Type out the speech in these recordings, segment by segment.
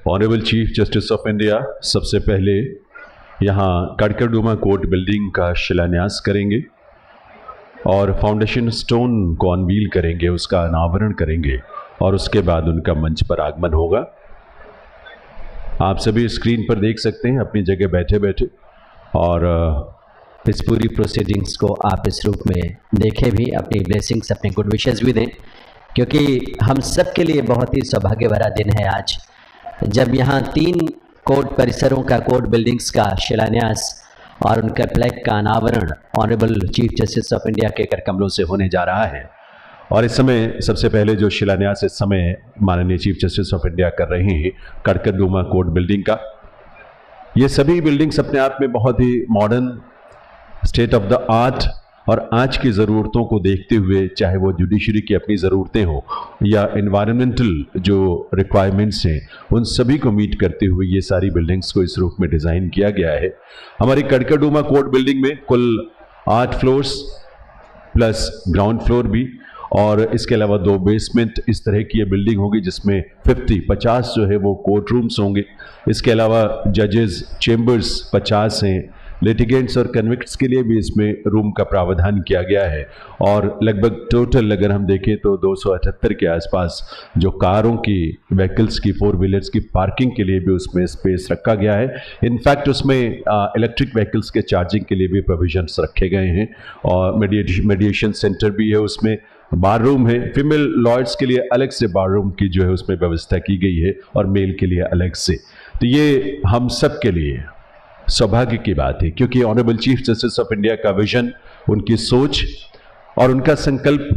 Honourable chief justice of India सबसे पहले यहाँ कड़कड़डूमा कोर्ट बिल्डिंग का शिलान्यास करेंगे और फाउंडेशन स्टोन को अनवील करेंगे, उसका अनावरण करेंगे और उसके बाद उनका मंच पर आगमन होगा। आप सभी स्क्रीन पर देख सकते हैं अपनी जगह बैठे बैठे, और इस पूरी प्रोसीडिंग्स को आप इस रूप में देखें भी, अपनी ब्लेसिंग्स, अपने गुड विशेस भी दें, क्योंकि हम सब के लिए बहुत ही सौभाग्य भरा दिन है आज, जब यहाँ 3 कोर्ट परिसरों का, कोर्ट बिल्डिंग्स का शिलान्यास और उनका प्लेक का अनावरण honourable chief justice of India के कर कमलों से होने जा रहा है। और इस समय सबसे पहले जो शिलान्यास इस समय माननीय चीफ जस्टिस ऑफ इंडिया कर रहे हैं कड़कड़डूमा कोर्ट बिल्डिंग का। ये सभी बिल्डिंग्स अपने आप में बहुत ही modern, state of the art और आज की ज़रूरतों को देखते हुए, चाहे वो जुडिशरी की अपनी ज़रूरतें हो या एनवायरमेंटल जो रिक्वायरमेंट्स हैं, उन सभी को मीट करते हुए ये सारी बिल्डिंग्स को इस रूप में डिज़ाइन किया गया है। हमारी कड़कड़डूमा कोर्ट बिल्डिंग में कुल 8 फ्लोर्स प्लस ग्राउंड फ्लोर भी, और इसके अलावा 2 बेसमेंट इस तरह की ये बिल्डिंग होगी जिसमें 50 जो है वो कोर्ट रूम्स होंगे। इसके अलावा जजेस चेम्बर्स 50 हैं, लिटिगेंट्स और कन्विक्ट्स के लिए भी इसमें रूम का प्रावधान किया गया है, और लगभग टोटल अगर हम देखें तो 278 के आसपास जो कारों की, व्हीकल्स की, 4 व्हीलर्स की पार्किंग के लिए भी उसमें स्पेस रखा गया है। इनफैक्ट उसमें इलेक्ट्रिक व्हीकल्स के चार्जिंग के लिए भी प्रोविजंस रखे गए हैं, और मेडिएशन सेंटर भी है, उसमें बार रूम है, फीमेल लॉयर्स के लिए अलग से बार रूम की जो है उसमें व्यवस्था की गई है, और मेल के लिए अलग से। तो ये हम सब के लिए सौभाग्य की बात है, क्योंकि honourable chief justice of India का विजन, उनकी सोच और उनका संकल्प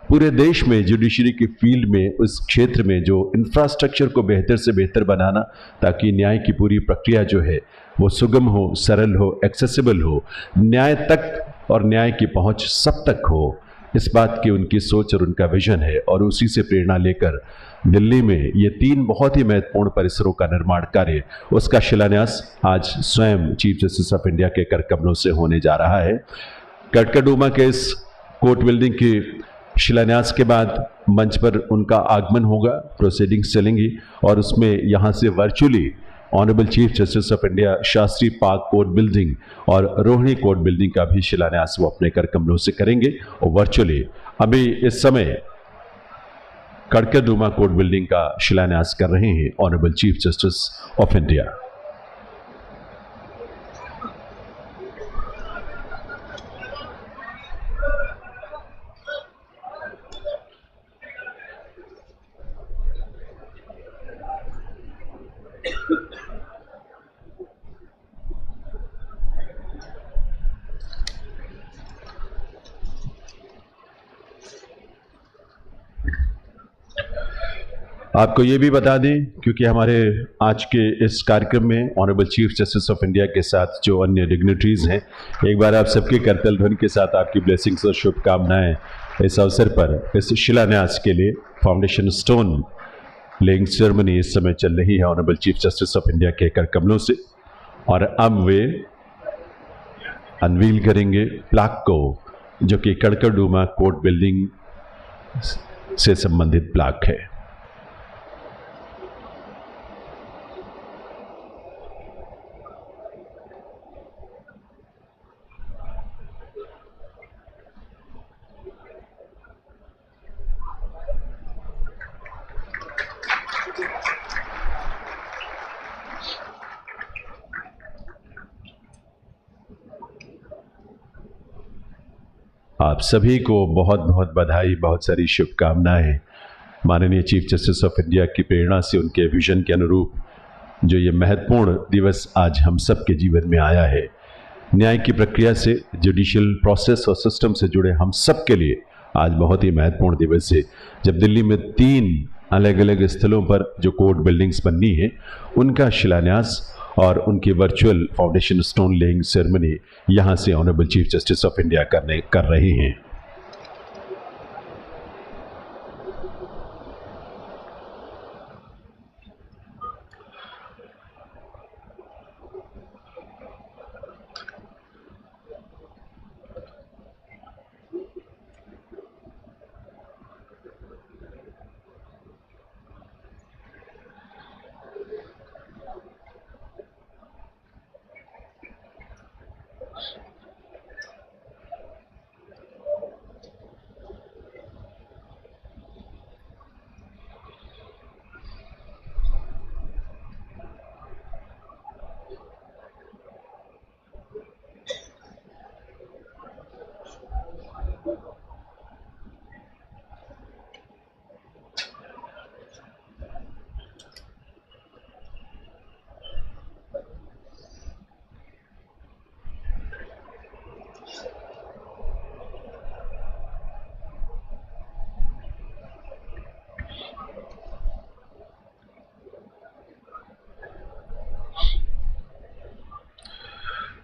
पूरे देश में जुडिशरी की फील्ड में, उस क्षेत्र में जो इंफ्रास्ट्रक्चर को बेहतर से बेहतर बनाना, ताकि न्याय की पूरी प्रक्रिया जो है वो सुगम हो, सरल हो, एक्सेसिबल हो, न्याय तक और न्याय की पहुंच सब तक हो, इस बात की उनकी सोच और उनका विजन है। और उसी से प्रेरणा लेकर दिल्ली में ये 3 बहुत ही महत्वपूर्ण परिसरों का निर्माण कार्य, उसका शिलान्यास आज स्वयं चीफ जस्टिस ऑफ इंडिया के कर कमलों से होने जा रहा है। कड़कड़डूमा के इस कोर्ट बिल्डिंग के शिलान्यास के बाद मंच पर उनका आगमन होगा, प्रोसीडिंग्स चलेंगी, और उसमें यहाँ से virtually honourable chief justice of India Shastri park court building और रोहिणी कोर्ट बिल्डिंग का भी शिलान्यास वो अपने कर कमलों से करेंगे, और वर्चुअली अभी इस समय कड़कड़डूमा कोर्ट बिल्डिंग का शिलान्यास कर रहे हैं honourable chief justice of India. आपको ये भी बता दें, क्योंकि हमारे आज के इस कार्यक्रम में honourable chief justice of India के साथ जो अन्य डिग्निटरीज हैं, एक बार आप सबके करतल ध्वनि के साथ आपकी ब्लेसिंग्स और शुभकामनाएं इस अवसर पर, इस शिलान्यास के लिए फाउंडेशन स्टोन लेइंग सेरेमनी इस समय चल रही है honourable chief justice of India के कर कमलों से, और अब वे अनवील करेंगे प्लाक को, जो कि कड़कड़डूमा कोर्ट बिल्डिंग से संबंधित प्लाक है। आप सभी को बहुत बहुत बधाई, बहुत सारी शुभकामनाएं। माननीय चीफ जस्टिस ऑफ इंडिया की प्रेरणा से, उनके विजन के अनुरूप जो ये महत्वपूर्ण दिवस आज हम सब के जीवन में आया है, न्याय की प्रक्रिया से, जुडिशियल प्रोसेस और सिस्टम से जुड़े हम सब के लिए आज बहुत ही महत्वपूर्ण दिवस है, जब दिल्ली में 3 अलग अलग स्थलों पर जो कोर्ट बिल्डिंग्स बननी है उनका शिलान्यास और उनकी virtual foundation stone laying ceremony यहाँ से honourable chief justice of India कर रहे हैं।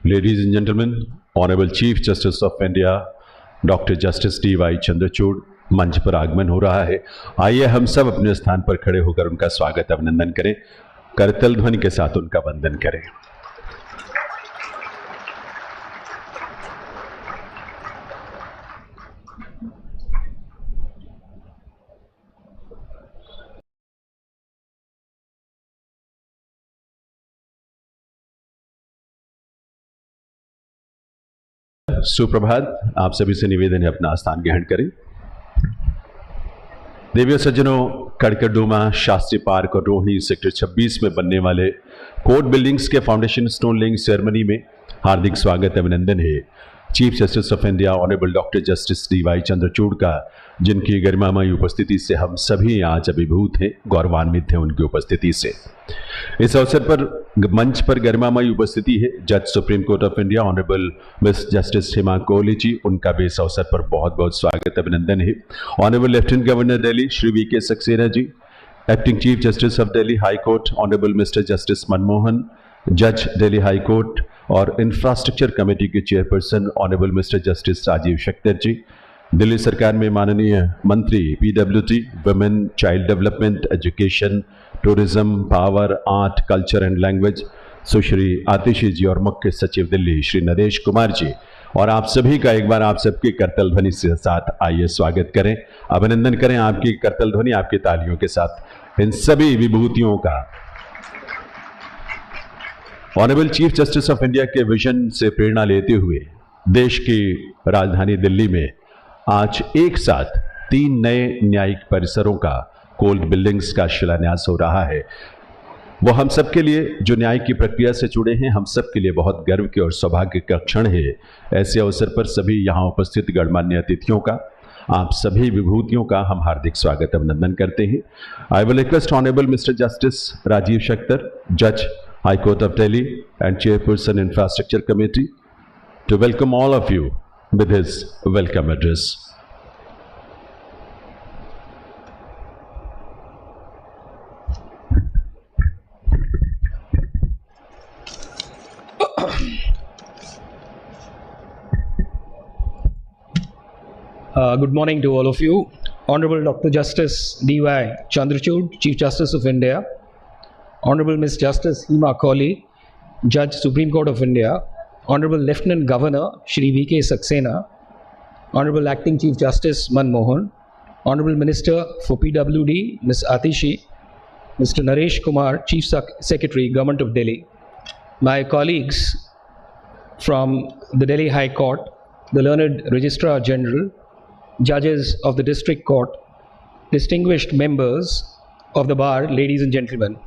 Ladies and gentlemen, Honorable Chief Justice of India, Dr. Justice D.Y. Chandrachud मंच पर आगमन हो रहा है। आइए हम सब अपने स्थान पर खड़े होकर उनका स्वागत अभिनंदन करें, करतल ध्वनि के साथ उनका वंदन करें। सुप्रभात, आप सभी से निवेदन है अपना स्थान ग्रहण करें। देवियों सज्जनों, कड़कड़डूमा, शास्त्री पार्क और रोहिणी सेक्टर 26 में बनने वाले कोर्ट बिल्डिंग्स के फाउंडेशन स्टोन लेइंग सेरेमनी में हार्दिक स्वागत अभिनंदन है chief justice of India honourable doctor justice D.Y. Chandrachud का, जिनकी गरिमामयी उपस्थिति से हम सभी आज अभिभूत हैं, गौरवान्वित हैं उनकी उपस्थिति से। इस अवसर पर मंच पर गरिमामयी उपस्थिति है जज Supreme Court of India honourable Miss Justice Hima Kohli ji, उनका भी इस अवसर पर बहुत बहुत स्वागत अभिनंदन है। Honourable lieutenant governor Delhi Shri V.K. Saxena ji, acting chief justice of Delhi high court honourable mister justice Manmohan, जज दिल्ली हाई कोर्ट और इंफ्रास्ट्रक्चर कमेटी के chairperson honourable mister justice Rajiv Shakdher ji, Delhi सरकार में माननीय मंत्री PWD, women, child development, education, tourism, power, art, culture and language Sushri Atishi ji और मुख्य सचिव दिल्ली श्री नरेश कुमार जी, और आप सभी का एक बार आप सबके करतल ध्वनि के साथ आइए स्वागत करें, अभिनंदन करें आपकी करतल ध्वनि, आपकी तालियों के साथ इन सभी विभूतियों का। Honourable chief justice of India के विजन से प्रेरणा लेते हुए देश की राजधानी दिल्ली में आज एक साथ 3 नए न्यायिक परिसरों का, कोर्ट बिल्डिंग्स का शिलान्यास हो रहा है। वो हम सब के लिए, जो न्याय की प्रक्रिया से जुड़े हैं, हम सब के लिए बहुत गर्व के और सौभाग्य का क्षण है। ऐसे अवसर पर सभी यहाँ उपस्थित गणमान्य अतिथियों का, आप सभी विभूतियों का हम हार्दिक स्वागत अभिनंदन करते हैं। I will request honourable mister justice Rajiv Shakdher, जज High Court of Delhi and Chairperson Infrastructure Committee, to welcome all of you with his welcome address. Good morning to all of you. Honorable Dr. Justice D.Y. Chandrachud, Chief Justice of India, Honorable Miss Justice Hima Kohli, Judge Supreme Court of India, Honorable Lieutenant Governor Shri V.K. Saxena, Honorable Acting Chief Justice Manmohan, Honorable Minister for PWD Ms. Atishi, Mr. Naresh Kumar, Chief Secretary, Government of Delhi, my colleagues from the Delhi High Court, the learned Registrar General, judges of the District Court, distinguished members of the bar, ladies and gentlemen.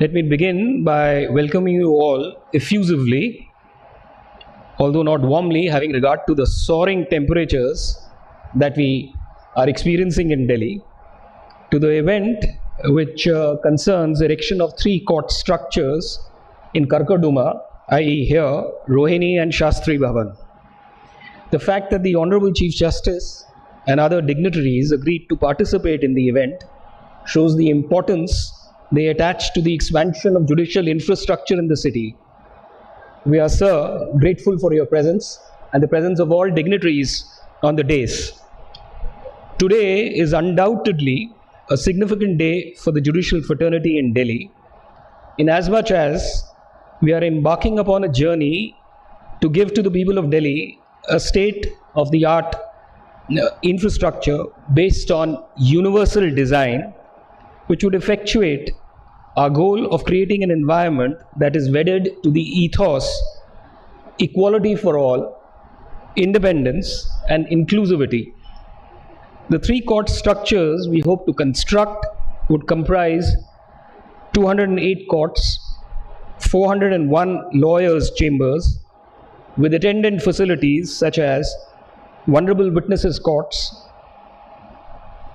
Let me begin by welcoming you all effusively, although not warmly, having regard to the soaring temperatures that we are experiencing in Delhi. to the event which concerns erection of 3 court structures in Karkarduma, i.e. here, Rohini and Shastri Bhavan. The fact that the Honorable Chief Justice and other dignitaries agreed to participate in the event shows the importance they attach to the expansion of judicial infrastructure in the city. We are, sir, grateful for your presence and the presence of all dignitaries on the dais. Today is undoubtedly a significant day for the judicial fraternity in Delhi, inasmuch as we are embarking upon a journey to give to the people of Delhi a state-of-the-art infrastructure based on universal design, which would effectuate our goal of creating an environment that is wedded to the ethos, equality for all, independence, and inclusivity. The 3 court structures we hope to construct would comprise 208 courts, 401 lawyers' chambers, with attendant facilities such as vulnerable witnesses courts,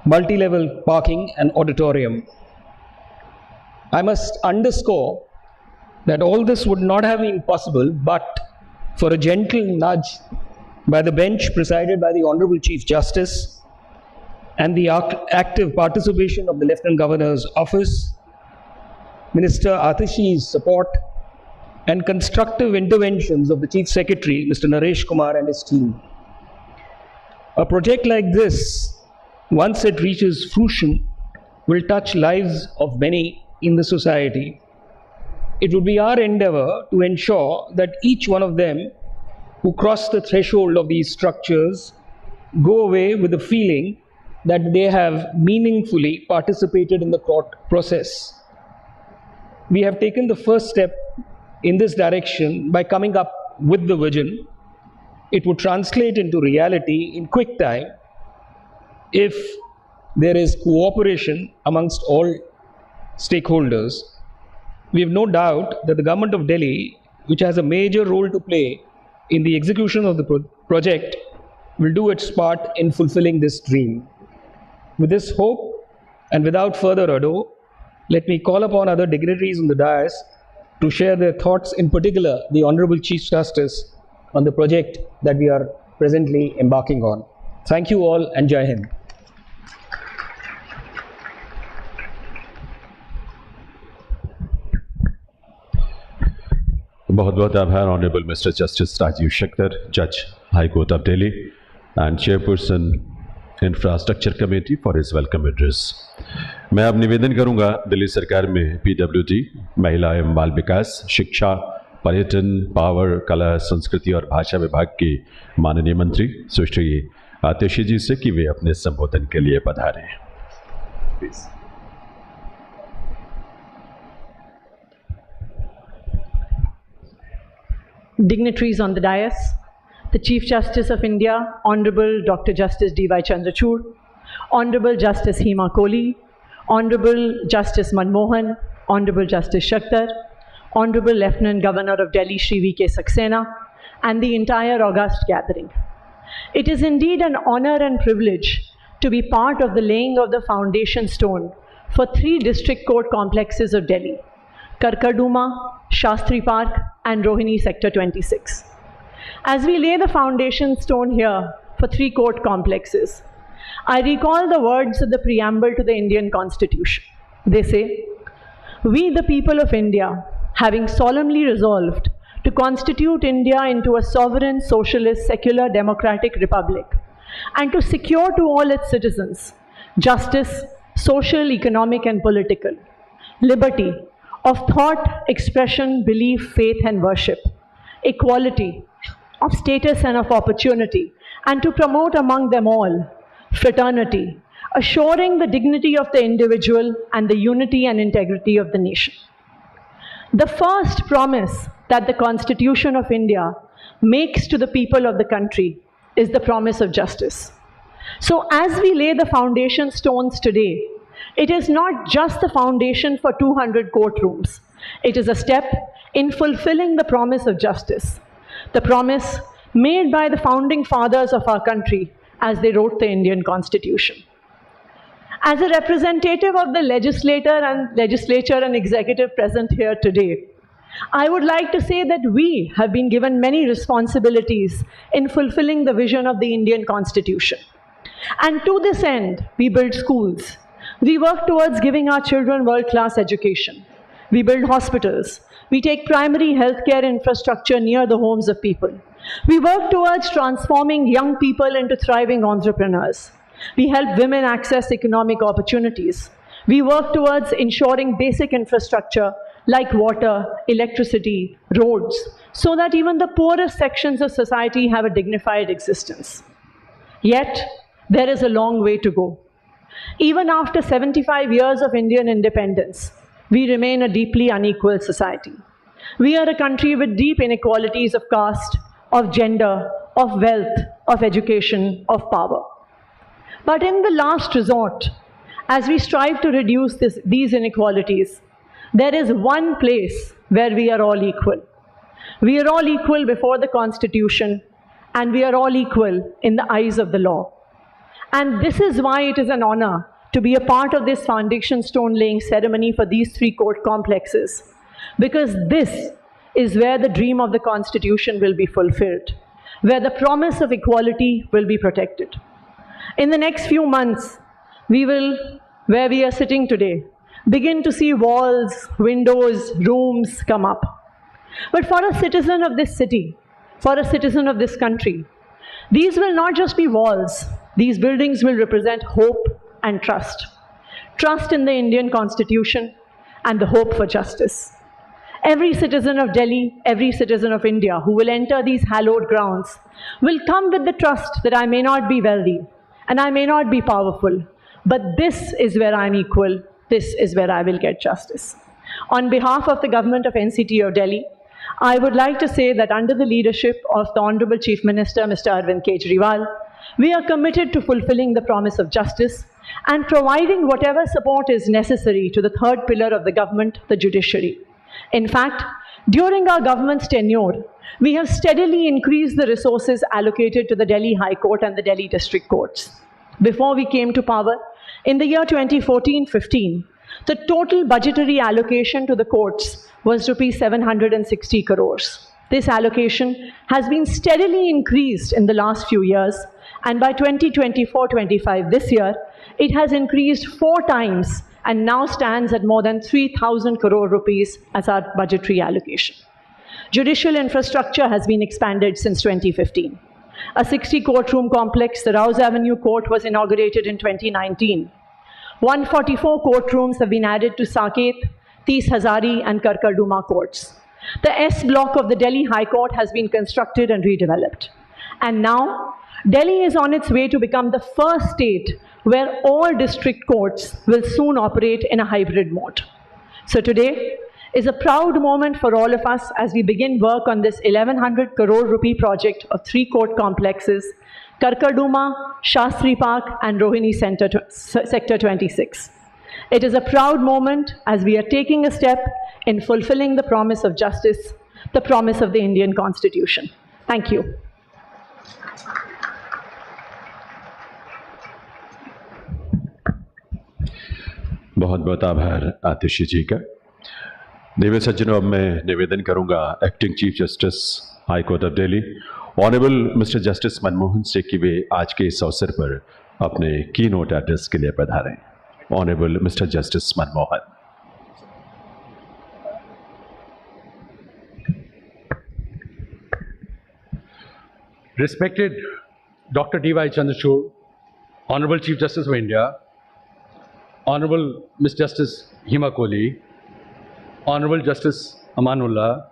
multi-level parking, and auditorium. I must underscore that all this would not have been possible but for a gentle nudge by the bench presided by the Honorable Chief Justice and the active participation of the Lieutenant Governor's Office, Minister Atishi's support, and constructive interventions of the Chief Secretary, Mr. Naresh Kumar, and his team. A project like this, once it reaches fruition, will touch lives of many in the society. It would be our endeavor to ensure that each one of them who cross the threshold of these structures go away with the feeling that they have meaningfully participated in the court process. We have taken the first step in this direction by coming up with the vision. It would translate into reality in quick time if there is cooperation amongst all stakeholders. We have no doubt that the Government of Delhi, which has a major role to play in the execution of the project, will do its part in fulfilling this dream. With this hope and without further ado, let me call upon other dignitaries on the dais to share their thoughts, in particular the Honorable Chief Justice, on the project that we are presently embarking on. Thank you all and Jai Hind. बहुत बहुत आभार honourable mister justice Rajiv शक्कर, जज high court of Delhi and chairperson infrastructure committee for his welcome address. मैं अब निवेदन करूंगा दिल्ली सरकार में पीडब्ल्यूडी, महिला एवं बाल विकास, शिक्षा, पर्यटन, पावर, कला, संस्कृति और भाषा विभाग की माननीय मंत्री सुश्री आतिशी जी से कि वे अपने संबोधन के लिए पधारें। Please. Dignitaries on the dais, the Chief Justice of India, Honorable Dr. Justice D.Y. Chandrachud, Honorable Justice Hema Kohli, Honorable Justice Manmohan, Honorable Justice Shakhtar, Honorable Lieutenant Governor of Delhi, Shri V.K. Saxena, and the entire august gathering. It is indeed an honor and privilege to be part of the laying of the foundation stone for 3 district court complexes of Delhi: Karkarduma, Shastri Park, and Rohini Sector 26. As we lay the foundation stone here for 3 court complexes, I recall the words of the preamble to the Indian Constitution. They say, "We, the people of India, having solemnly resolved to constitute India into a sovereign, socialist, secular, democratic republic, and to secure to all its citizens justice, social, economic, and political, liberty of thought, expression, belief, faith, and worship, equality of status and of opportunity, and to promote among them all fraternity, assuring the dignity of the individual and the unity and integrity of the nation." The first promise that the Constitution of India makes to the people of the country is the promise of justice. So as we lay the foundation stones today, it is not just the foundation for 200 courtrooms. It is a step in fulfilling the promise of justice, the promise made by the founding fathers of our country as they wrote the Indian Constitution. As a representative of the legislature and executive present here today, I would like to say that we have been given many responsibilities in fulfilling the vision of the Indian Constitution. And to this end, we build schools. We work towards giving our children world-class education. We build hospitals. We take primary healthcare infrastructure near the homes of people. We work towards transforming young people into thriving entrepreneurs. We help women access economic opportunities. We work towards ensuring basic infrastructure like water, electricity, roads, so that even the poorest sections of society have a dignified existence. Yet, there is a long way to go. Even after 75 years of Indian independence, we remain a deeply unequal society. We are a country with deep inequalities of caste, of gender, of wealth, of education, of power. But in the last resort, as we strive to reduce these inequalities, there is one place where we are all equal. We are all equal before the Constitution, and we are all equal in the eyes of the law. And this is why it is an honor to be a part of this foundation stone laying ceremony for these 3 court complexes, because this is where the dream of the Constitution will be fulfilled, where the promise of equality will be protected. In the next few months, we will, where we are sitting today, begin to see walls, windows, rooms come up. But for a citizen of this city, for a citizen of this country, these will not just be walls. These buildings will represent hope and trust. Trust in the Indian Constitution and the hope for justice. Every citizen of Delhi, every citizen of India who will enter these hallowed grounds will come with the trust that I may not be wealthy and I may not be powerful, but this is where I'm equal. This is where I will get justice. On behalf of the government of NCT of Delhi, I would like to say that under the leadership of the Honorable Chief Minister, Mr. Arvind Kejriwal, we are committed to fulfilling the promise of justice and providing whatever support is necessary to the third pillar of the government, the judiciary. In fact, during our government's tenure, we have steadily increased the resources allocated to the Delhi High Court and the Delhi District Courts. Before we came to power, in the year 2014-15, the total budgetary allocation to the courts was Rs 760 crores. This allocation has been steadily increased in the last few years, and by 2024-25, this year, it has increased 4 times and now stands at more than 3,000 crore rupees as our budgetary allocation. Judicial infrastructure has been expanded since 2015. A 60 courtroom complex, the Rouse Avenue Court, was inaugurated in 2019. 144 courtrooms have been added to Saket, Tees Hazari and Karkarduma courts. The S block of the Delhi High Court has been constructed and redeveloped. And now, Delhi is on its way to become the first state where all district courts will soon operate in a hybrid mode. So today is a proud moment for all of us as we begin work on this 1,100 crore rupee project of 3 court complexes, Karkarduma, Shastri Park and Rohini Sector 26. It is a proud moment as we are taking a step in fulfilling the promise of justice, the promise of the Indian Constitution. Thank you. बहुत बहुत आभार आतिशी जी का। दिव्य सज्जनों, अब मैं निवेदन करूंगा acting chief justice high court of Delhi honourable mister justice Manmohan से कि वे आज के इस अवसर पर अपने की नोट एड्रेस के लिए पधारें। Honourable mister justice Manmohan. Respected Dr. D.Y. Chandrachud, Honorable Chief Justice of India, Honorable Ms. Justice Hima Kohli, Honorable Justice Amanullah,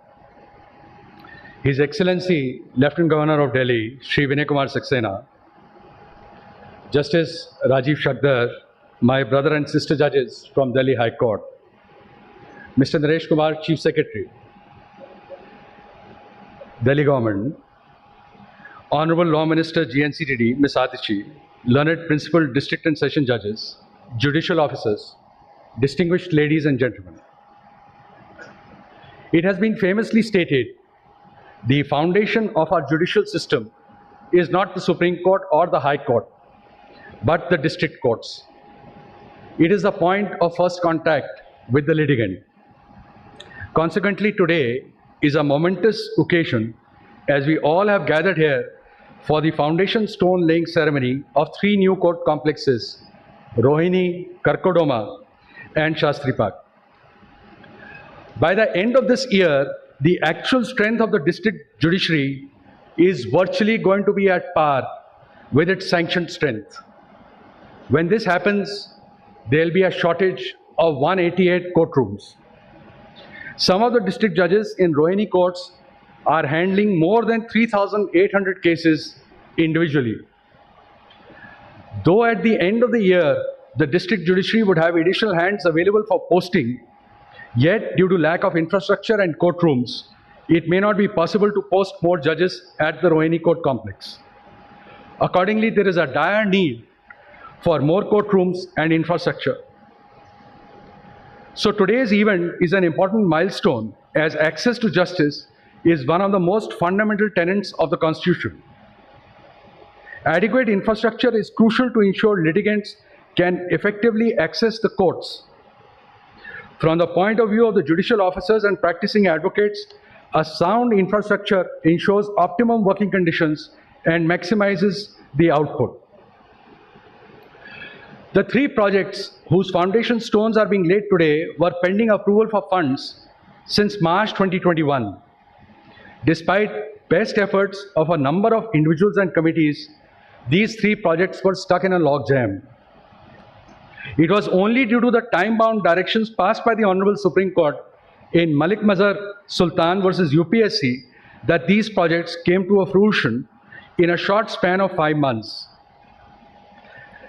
His Excellency Lieutenant Governor of Delhi, Shri Vinay Kumar Saxena, Justice Rajiv Shakdar, my brother and sister judges from Delhi High Court, Mr. Naresh Kumar, Chief Secretary, Delhi Government, Honorable Law Minister GNCTD, Ms. Atishi, learned Principal District and Session Judges, Judicial Officers, distinguished ladies and gentlemen. It has been famously stated, the foundation of our judicial system is not the Supreme Court or the High Court, but the district courts. It is the point of first contact with the litigant. Consequently, today is a momentous occasion as we all have gathered here for the foundation stone laying ceremony of 3 new court complexes, Rohini, Karkodoma, and Shastri Park. By the end of this year, the actual strength of the district judiciary is virtually going to be at par with its sanctioned strength. When this happens, there will be a shortage of 188 courtrooms. Some of the district judges in Rohini courts are handling more than 3,800 cases individually. Though at the end of the year, the district judiciary would have additional hands available for posting, yet due to lack of infrastructure and courtrooms, it may not be possible to post more judges at the Rohini court complex. Accordingly, there is a dire need for more courtrooms and infrastructure. So today's event is an important milestone as access to justice is one of the most fundamental tenets of the Constitution. Adequate infrastructure is crucial to ensure litigants can effectively access the courts. From the point of view of the judicial officers and practicing advocates, a sound infrastructure ensures optimum working conditions and maximizes the output. The 3 projects whose foundation stones are being laid today were pending approval for funds since March 2021. Despite best efforts of a number of individuals and committees, these 3 projects were stuck in a logjam. It was only due to the time-bound directions passed by the Honorable Supreme Court in Malik Mazhar Sultan versus UPSC that these projects came to a fruition in a short span of 5 months.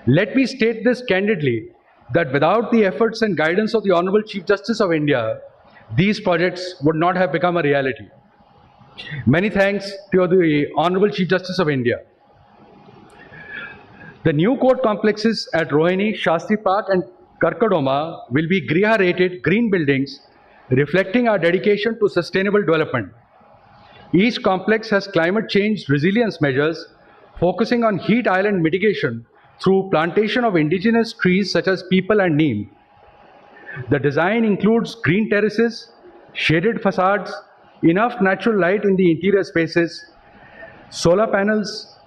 Let me state this candidly, that without the efforts and guidance of the Honorable Chief Justice of India, these projects would not have become a reality. Many thanks to the Honorable Chief Justice of India. The new court complexes at Rohini, Shastri Park and Karkodoma will be Griha-rated green buildings reflecting our dedication to sustainable development. Each complex has climate change resilience measures focusing on heat island mitigation through plantation of indigenous trees such as peepal and neem. The design includes green terraces, shaded facades, enough natural light in the interior spaces, solar panels,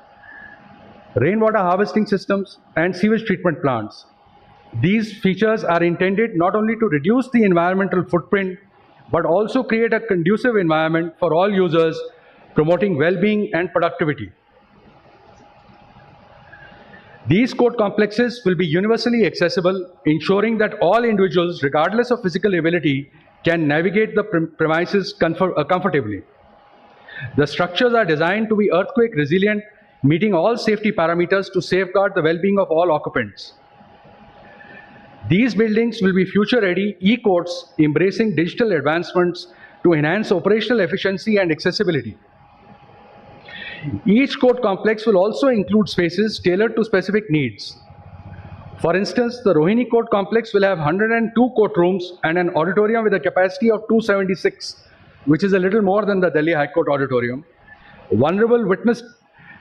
rainwater harvesting systems, and sewage treatment plants. These features are intended not only to reduce the environmental footprint, but also create a conducive environment for all users, promoting well-being and productivity. These court complexes will be universally accessible, ensuring that all individuals, regardless of physical ability, can navigate the premises comfortably. The structures are designed to be earthquake resilient, meeting all safety parameters to safeguard the well-being of all occupants. These buildings will be future-ready e-courts embracing digital advancements to enhance operational efficiency and accessibility. Each court complex will also include spaces tailored to specific needs. For instance, the Rohini court complex will have 102 courtrooms and an auditorium with a capacity of 276, which is a little more than the Delhi High Court auditorium, vulnerable witness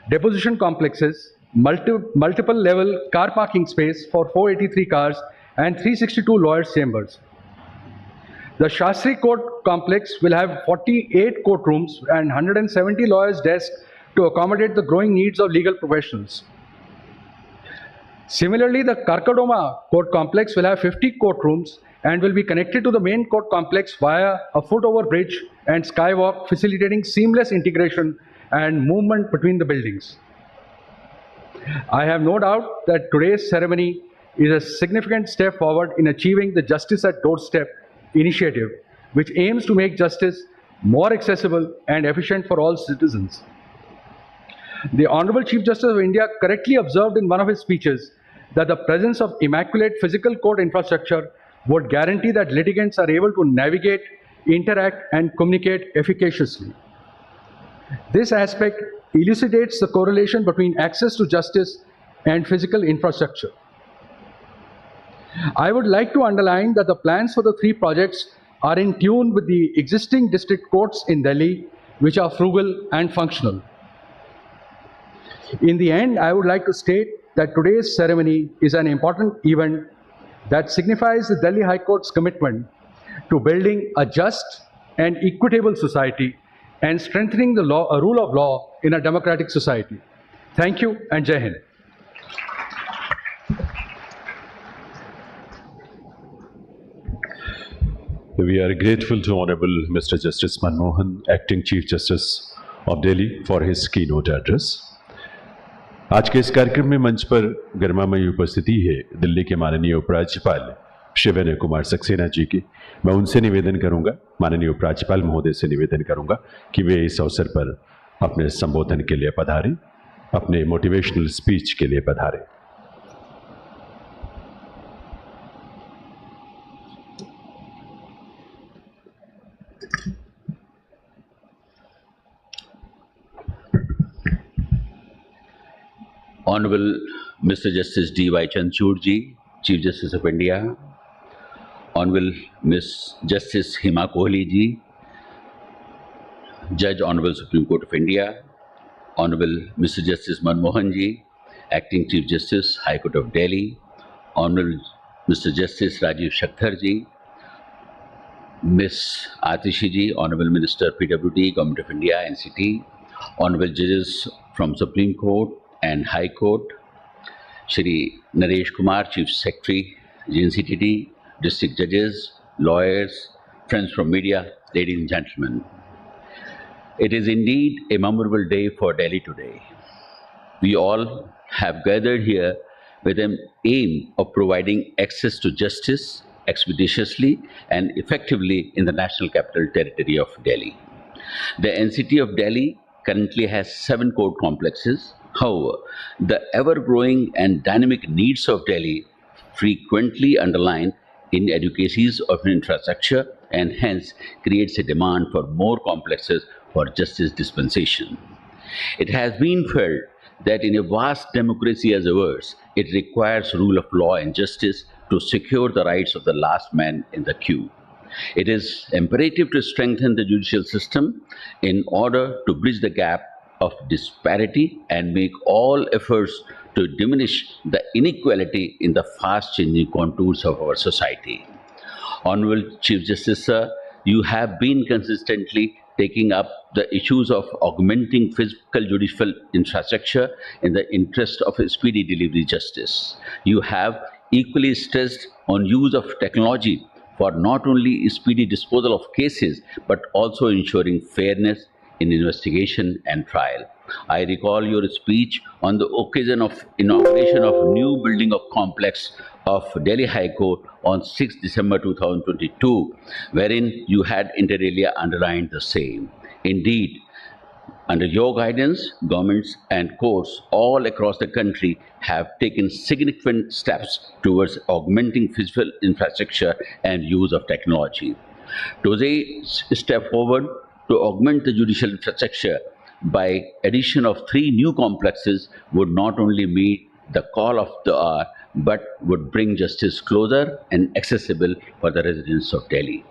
deposition complexes, multiple level car parking space for 483 cars, and 362 lawyers' chambers. The Shastri Court complex will have 48 courtrooms and 170 lawyers' desks to accommodate the growing needs of legal professionals. Similarly, the Karkodoma court complex will have 50 courtrooms and will be connected to the main court complex via a foot-over bridge and skywalk, facilitating seamless integration and movement between the buildings. I have no doubt that today's ceremony is a significant step forward in achieving the Justice at Doorstep initiative, which aims to make justice more accessible and efficient for all citizens. The Honorable Chief Justice of India correctly observed in one of his speeches that the presence of immaculate physical court infrastructure would guarantee that litigants are able to navigate, interact, and communicate efficaciously. This aspect elucidates the correlation between access to justice and physical infrastructure. I would like to underline that the plans for the 3 projects are in tune with the existing district courts in Delhi, which are frugal and functional. In the end, I would like to state that today's ceremony is an important event that signifies the Delhi High Court's commitment to building a just and equitable society and strengthening the rule of law in a democratic society. Thank you and Jai Hind. We are grateful to Honorable Mr. Justice Manmohan, Acting Chief Justice of Delhi, for his keynote address. आज के इस कार्यक्रम में मंच पर गरिमामयी उपस्थिति है दिल्ली के माननीय उपराज्यपाल श्री विनय कुमार सक्सेना जी की। मैं उनसे निवेदन करूंगा, माननीय उपराज्यपाल महोदय से निवेदन करूंगा कि वे इस अवसर पर अपने संबोधन के लिए पधारें, अपने मोटिवेशनल स्पीच के लिए पधारें। Honorable Mr. Justice D.Y. Chandrachud ji, Chief Justice of India, Honorable Miss Justice Hima Kohli ji, Judge Honorable Supreme Court of India, Honorable Mr. Justice Manmohan ji, Acting Chief Justice, High Court of Delhi, Honorable Mr. Justice Rajiv Shakhtar ji, Miss Atishi ji, Honorable Minister PWD, Government of India, NCT, Honorable Judges from Supreme Court and High Court, Shri Naresh Kumar, Chief Secretary, GNCTD, District Judges, lawyers, friends from media, ladies and gentlemen. It is indeed a memorable day for Delhi today. We all have gathered here with an aim of providing access to justice expeditiously and effectively in the National Capital Territory of Delhi. The NCT of Delhi currently has 7 court complexes. However, the ever-growing and dynamic needs of Delhi frequently underline inadequacies of infrastructure and hence creates a demand for more complexes for justice dispensation. It has been felt that in a vast democracy as ours, it requires rule of law and justice to secure the rights of the last man in the queue. It is imperative to strengthen the judicial system in order to bridge the gap of disparity and make all efforts to diminish the inequality in the fast-changing contours of our society. Honorable Chief Justice, sir, you have been consistently taking up the issues of augmenting physical judicial infrastructure in the interest of speedy delivery justice. You have equally stressed on use of technology for not only speedy disposal of cases, but also ensuring fairness in investigation and trial. I recall your speech on the occasion of inauguration of new building of complex of Delhi High Court on 6 December 2022, wherein you had inter alia underlined the same. Indeed, under your guidance, governments and courts all across the country have taken significant steps towards augmenting physical infrastructure and use of technology. Today's step forward to augment the judicial infrastructure by addition of 3 new complexes would not only meet the call of the hour, but would bring justice closer and accessible for the residents of Delhi.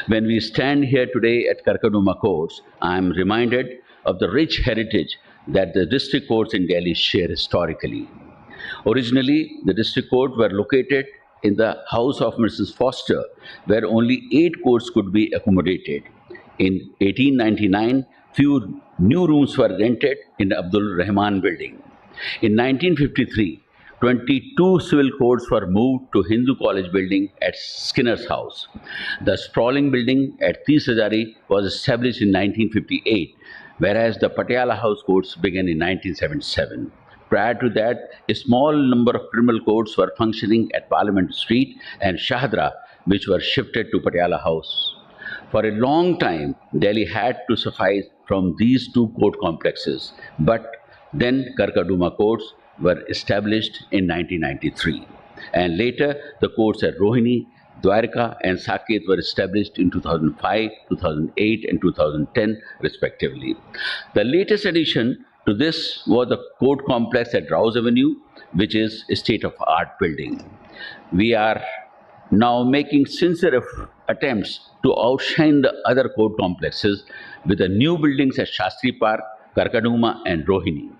When we stand here today at Karkaduma Courts, I am reminded of the rich heritage that the district courts in Delhi share historically. Originally, the district courts were located in the house of Mrs. Foster, where only 8 courts could be accommodated. In 1899, few new rooms were rented in the Abdul Rahman building. In 1953, 22 civil courts were moved to Hindu College building at Skinner's house. The sprawling building at Tisajari was established in 1958, whereas the Patiala House courts began in 1977. Prior to that, a small number of criminal courts were functioning at Parliament Street and Shahdra, which were shifted to Patiala House. For a long time, Delhi had to suffice from these 2 court complexes, but then Karkaduma courts were established in 1993. And later, the courts at Rohini, Dwarka and Saket were established in 2005, 2008 and 2010 respectively. The latest addition to this was the court complex at Rouse Avenue, which is a state-of-art building. We are now making sincere attempts to outshine the other court complexes with the new buildings at Shastri Park, Karkaduma and Rohini.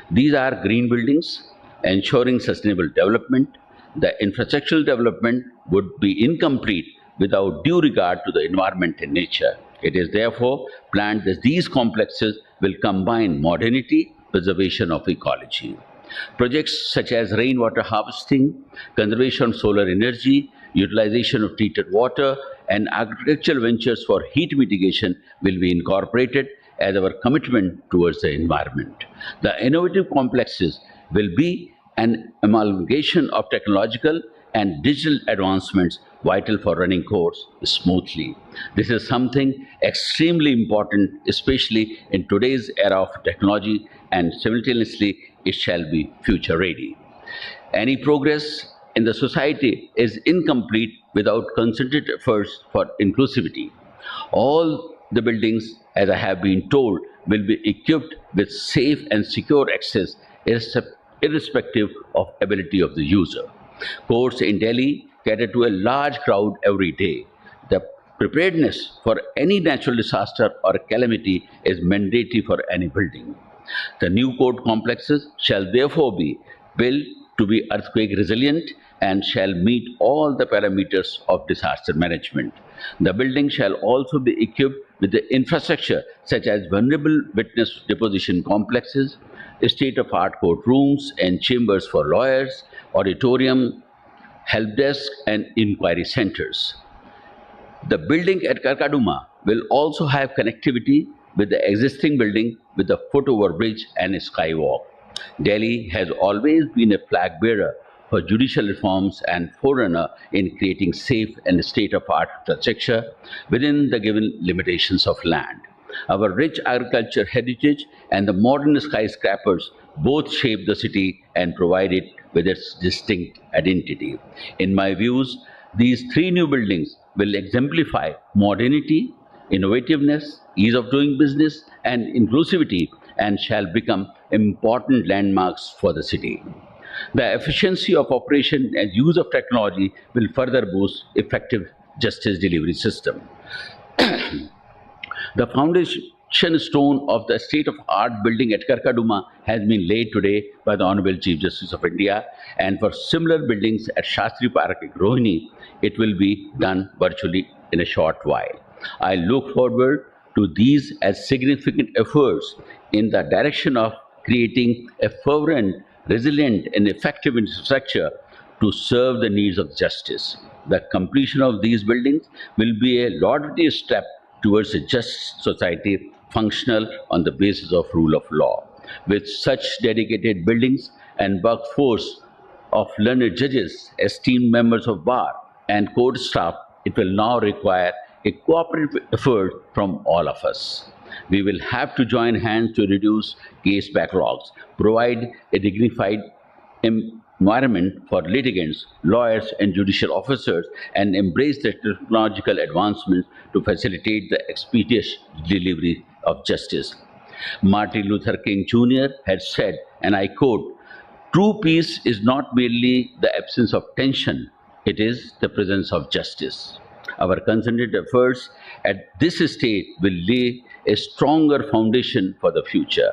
These are green buildings, ensuring sustainable development. The infrastructural development would be incomplete without due regard to the environment and nature. It is therefore planned that these complexes will combine modernity, preservation of ecology. Projects such as rainwater harvesting, conservation of solar energy, utilization of treated water, and agricultural ventures for heat mitigation will be incorporated as our commitment towards the environment. The innovative complexes will be an amalgamation of technological and digital advancements vital for running courts smoothly. This is something extremely important, especially in today's era of technology, and simultaneously it shall be future ready. Any progress in the society is incomplete without concerted efforts for inclusivity. All the buildings, as I have been told, will be equipped with safe and secure access irrespective of ability of the user. Courts in Delhi cater to a large crowd every day. The preparedness for any natural disaster or calamity is mandatory for any building. The new court complexes shall therefore be built to be earthquake resilient and shall meet all the parameters of disaster management. The building shall also be equipped with the infrastructure such as vulnerable witness deposition complexes, state-of-art courtrooms and chambers for lawyers, auditorium, help desk, and inquiry centers. The building at Karkaduma will also have connectivity with the existing building with a foot-over bridge and a skywalk. Delhi has always been a flag bearer for judicial reforms and forerunner in creating safe and state-of-art infrastructure within the given limitations of land. Our rich agriculture heritage and the modern skyscrapers both shape the city and provide it with its distinct identity. In my views, these three new buildings will exemplify modernity, innovativeness, ease of doing business, and inclusivity, and shall become important landmarks for the city. The efficiency of operation and use of technology will further boost effective justice delivery system. The foundation stone of the state-of-art building at Karkaduma has been laid today by the Honorable Chief Justice of India, and for similar buildings at Shastri Park at Rohini, it will be done virtually in a short while. I look forward to these as significant efforts in the direction of creating a fervent, resilient, and effective infrastructure to serve the needs of justice. The completion of these buildings will be a laudatory step towards a just society functional on the basis of rule of law. With such dedicated buildings and workforce of learned judges, esteemed members of bar, and court staff, it will now require a cooperative effort from all of us. We will have to join hands to reduce case backlogs, provide a dignified environment for litigants, lawyers, and judicial officers, and embrace the technological advancements to facilitate the expeditious delivery of justice. Martin Luther King Jr. had said, and I quote, "True peace is not merely the absence of tension, it is the presence of justice." Our concerted efforts at this stage will lay a stronger foundation for the future.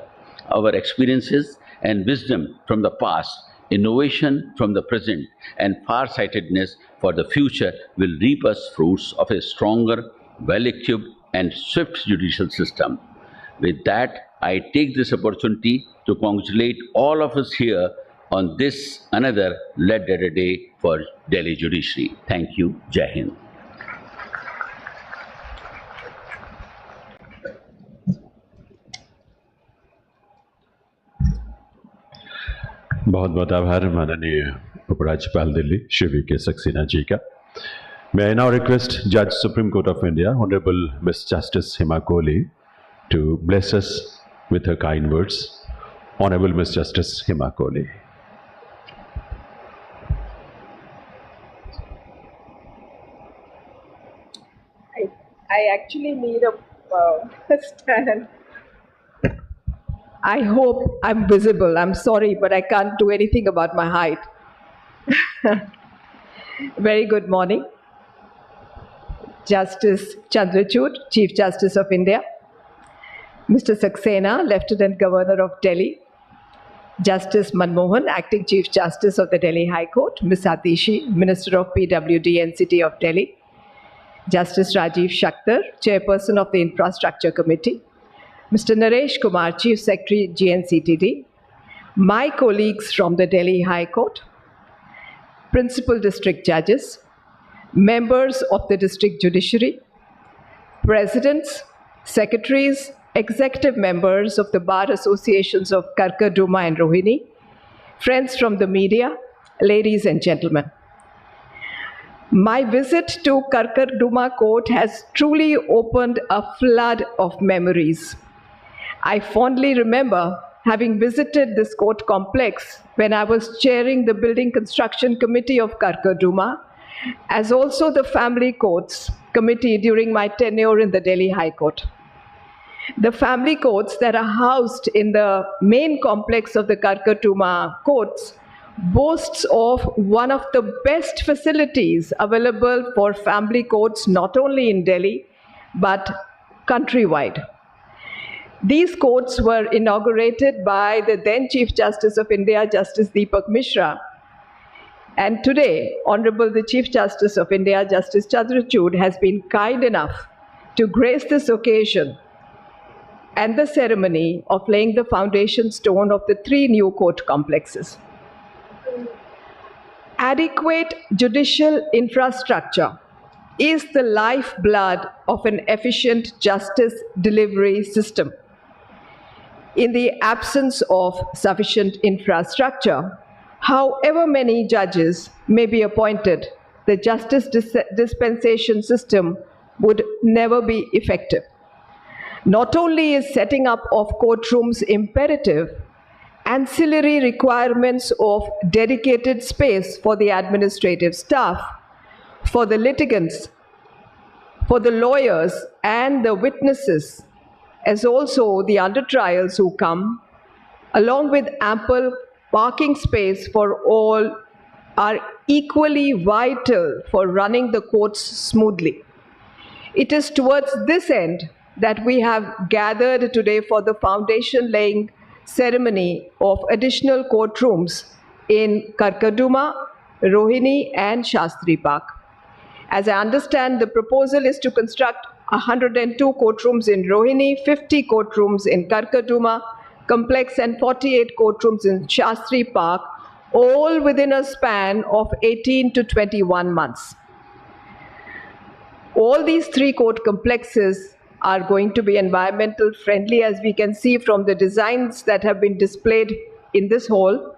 Our experiences and wisdom from the past, innovation from the present, and farsightedness for the future will reap us fruits of a stronger, well-equipped, and swift judicial system. With that, I take this opportunity to congratulate all of us here on this another letter day for Delhi Judiciary. Thank you. Jai Hind. बहुत बहुत आभार माननीय उपराज्यपाल Delhi Shri VK. Saxena ji का. May I now request Judge Supreme Court of India, Honorable Miss Justice Hima Kohli, to bless us with her kind words. Honorable Miss Justice Hima Kohli. I actually need a stand. I hope I'm visible. I'm sorry, but I can't do anything about my height. Very good morning. Justice Chandrachud, Chief Justice of India, Mr. Saxena, Lieutenant Governor of Delhi, Justice Manmohan, Acting Chief Justice of the Delhi High Court, Ms. Atishi, Minister of PWD and City of Delhi, Justice Rajiv Shakhtar, Chairperson of the Infrastructure Committee, Mr. Naresh Kumar, Chief Secretary, GNCTD, my colleagues from the Delhi High Court, Principal District Judges, members of the District Judiciary, Presidents, Secretaries, Executive members of the Bar Associations of Karkarduma and Rohini, friends from the media, ladies and gentlemen. My visit to Karkarduma Court has truly opened a flood of memories. I fondly remember having visited this court complex when I was chairing the Building Construction Committee of Karkarduma, as also the Family Courts Committee during my tenure in the Delhi High Court. The family courts that are housed in the main complex of the Karkarduma courts boasts of one of the best facilities available for family courts not only in Delhi but countrywide. These courts were inaugurated by the then Chief Justice of India, Justice Deepak Mishra. And today, Honorable the Chief Justice of India, Justice Chandrachud, has been kind enough to grace this occasion and the ceremony of laying the foundation stone of the 3 new court complexes. Adequate judicial infrastructure is the lifeblood of an efficient justice delivery system. In the absence of sufficient infrastructure, however many judges may be appointed, the justice dispensation system would never be effective. Not only is setting up of courtrooms imperative, ancillary requirements of dedicated space for the administrative staff, for the litigants, for the lawyers and the witnesses, as also the under-trials who come, along with ample parking space for all, are equally vital for running the courts smoothly. It is towards this end that we have gathered today for the foundation laying ceremony of additional courtrooms in Karkarduma, Rohini and Shastri Park. As I understand, the proposal is to construct 102 courtrooms in Rohini, 50 courtrooms in Karkarduma complex and 48 courtrooms in Shastri Park, all within a span of 18 to 21 months. All these 3 court complexes are going to be environmental friendly, as we can see from the designs that have been displayed in this hall,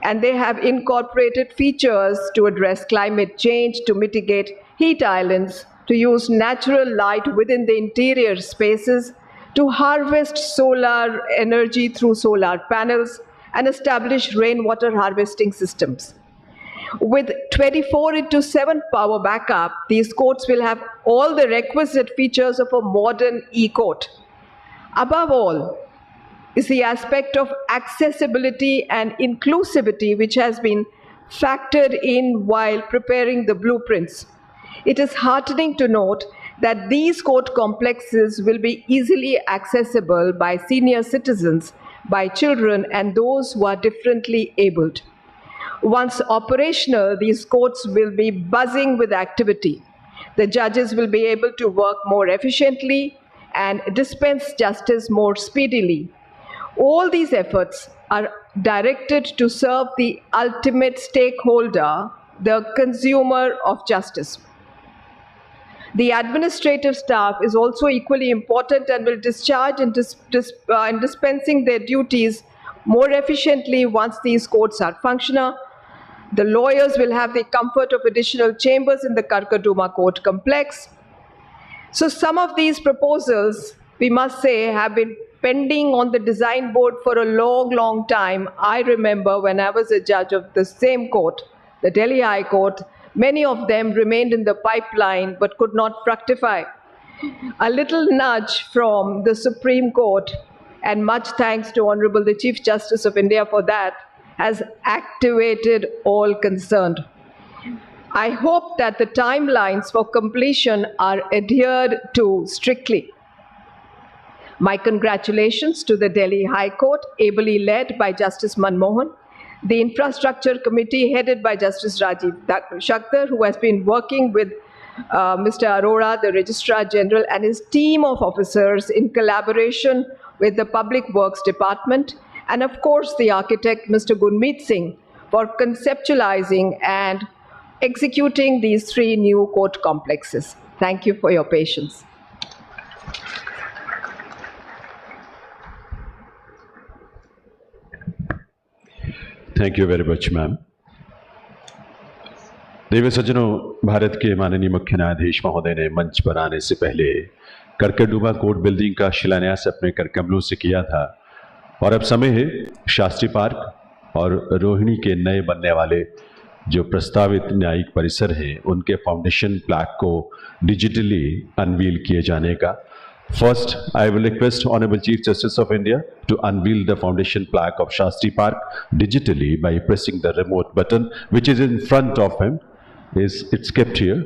and they have incorporated features to address climate change, to mitigate heat islands, to use natural light within the interior spaces, to harvest solar energy through solar panels, and establish rainwater harvesting systems. With 24/7 power backup, these courts will have all the requisite features of a modern e-court. Above all is the aspect of accessibility and inclusivity, which has been factored in while preparing the blueprints. It is heartening to note that these court complexes will be easily accessible by senior citizens, by children, and those who are differently abled. Once operational, these courts will be buzzing with activity. The judges will be able to work more efficiently and dispense justice more speedily. All these efforts are directed to serve the ultimate stakeholder, the consumer of justice. The administrative staff is also equally important and will discharge in dispensing their duties more efficiently once these courts are functional. The lawyers will have the comfort of additional chambers in the Karkarduma court complex. So some of these proposals, we must say, have been pending on the design board for a long, long time. I remember when I was a judge of the same court, the Delhi High Court, many of them remained in the pipeline but could not fructify. A little nudge from the Supreme Court, and much thanks to Honorable the Chief Justice of India for that, has activated all concerned. I hope that the timelines for completion are adhered to strictly. My congratulations to the Delhi High Court, ably led by Justice Manmohan, the Infrastructure Committee headed by Justice Rajiv Shakhtar, who has been working with Mr. Arora, the Registrar General, and his team of officers in collaboration with the Public Works Department, and of course the architect, Mr. Gurmeet Singh, for conceptualizing and executing these 3 new court complexes. Thank you for your patience. Thank you very much ma'am. देवी सज्जनों, भारत के माननीय मुख्य न्यायाधीश महोदय ने मंच पर आने से पहले करकरडुमा कोर्ट बिल्डिंग का शिलान्यास अपने करकमलों से किया था और अब समय है शास्त्री पार्क और रोहिणी के नए बनने वाले जो प्रस्तावित न्यायिक परिसर हैं उनके फाउंडेशन प्लाक को डिजिटली अनवील किए जाने का। First, I will request Honorable Chief Justice of India to unveil the foundation plaque of Shastri Park digitally by pressing the remote button, which is in front of him. It's kept here.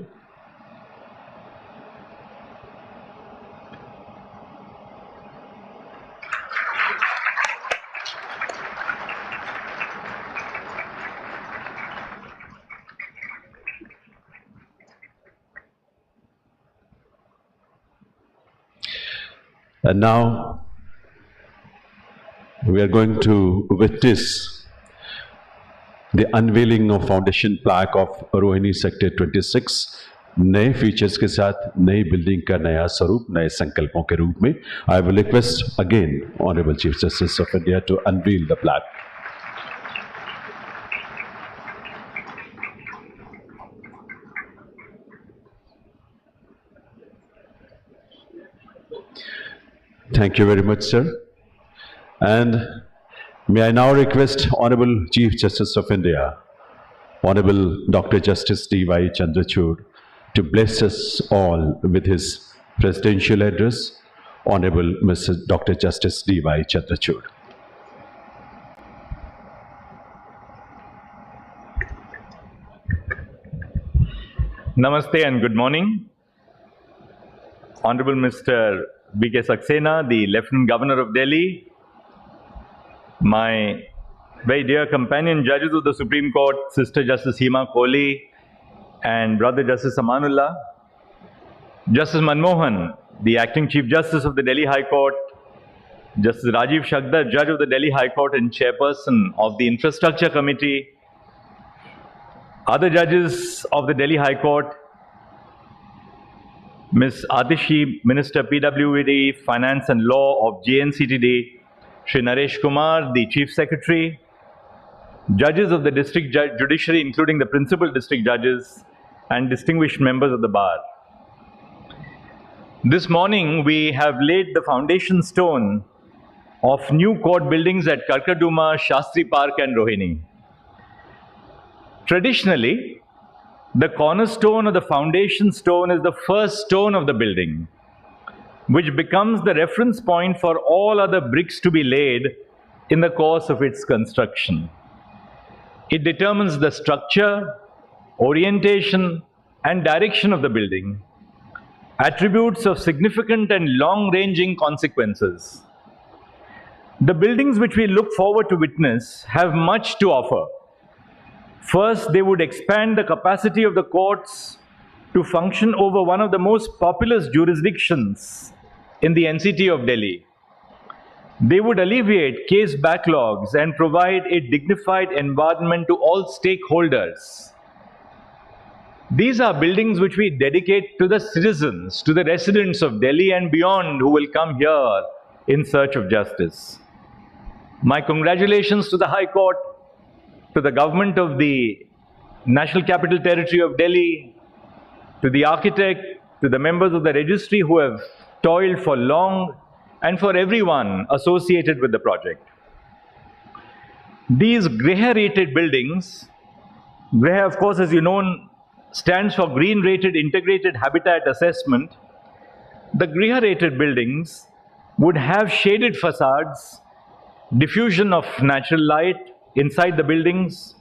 And now we are going to witness the unveiling of foundation plaque of Rohini Sector 26, नए features के साथ नई building का नया स्वरूप, नए संकल्पों के रूप में। I will request again Honorable Chief Justice of India to unveil the plaque. Thank you very much, sir. And may I now request Honorable Chief Justice of India, Honorable Dr. Justice D.Y. Chandrachud, to bless us all with his presidential address. Honorable Mr. Dr. Justice D.Y. Chandrachud. Namaste and good morning. Honorable Mr. B.K. Saxena, the Lieutenant Governor of Delhi, my very dear companion judges of the Supreme Court, Sister Justice Hima Kohli and Brother Justice Amanullah, Justice Manmohan, the Acting Chief Justice of the Delhi High Court, Justice Rajiv Shakhtar, Judge of the Delhi High Court and Chairperson of the Infrastructure Committee, other judges of the Delhi High Court, Ms. Atishi, Minister PWD, Finance and Law of JNCTD, Shri Naresh Kumar, the Chief Secretary, judges of the District Judiciary, including the Principal District Judges, and distinguished members of the Bar. This morning, we have laid the foundation stone of new court buildings at Karkarduma, Shastri Park, and Rohini. Traditionally, the cornerstone or the foundation stone is the first stone of the building, which becomes the reference point for all other bricks to be laid in the course of its construction. It determines the structure, orientation, and direction of the building, attributes of significant and long-ranging consequences. The buildings which we look forward to witness have much to offer. First, they would expand the capacity of the courts to function over one of the most populous jurisdictions in the NCT of Delhi. They would alleviate case backlogs and provide a dignified environment to all stakeholders. These are buildings which we dedicate to the citizens, to the residents of Delhi and beyond who will come here in search of justice. My congratulations to the High Court, to the government of the National Capital Territory of Delhi, to the architect, to the members of the registry who have toiled for long, and for everyone associated with the project. These GRIHA-rated buildings, GRIHA, of course, as you know, stands for Green Rated Integrated Habitat Assessment. The GRIHA-rated buildings would have shaded facades, diffusion of natural light inside the buildings,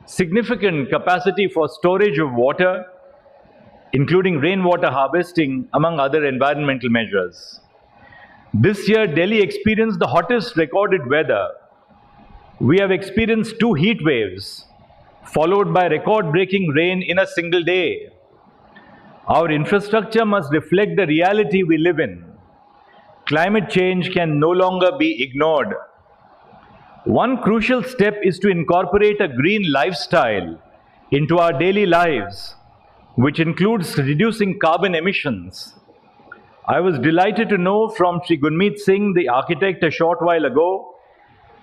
significant capacity for storage of water, including rainwater harvesting, among other environmental measures. This year, Delhi experienced the hottest recorded weather. We have experienced 2 heat waves, followed by record-breaking rain in a single day. Our infrastructure must reflect the reality we live in. Climate change can no longer be ignored. One crucial step is to incorporate a green lifestyle into our daily lives, which includes reducing carbon emissions. I was delighted to know from Sri Gurmeet Singh, the architect, a short while ago,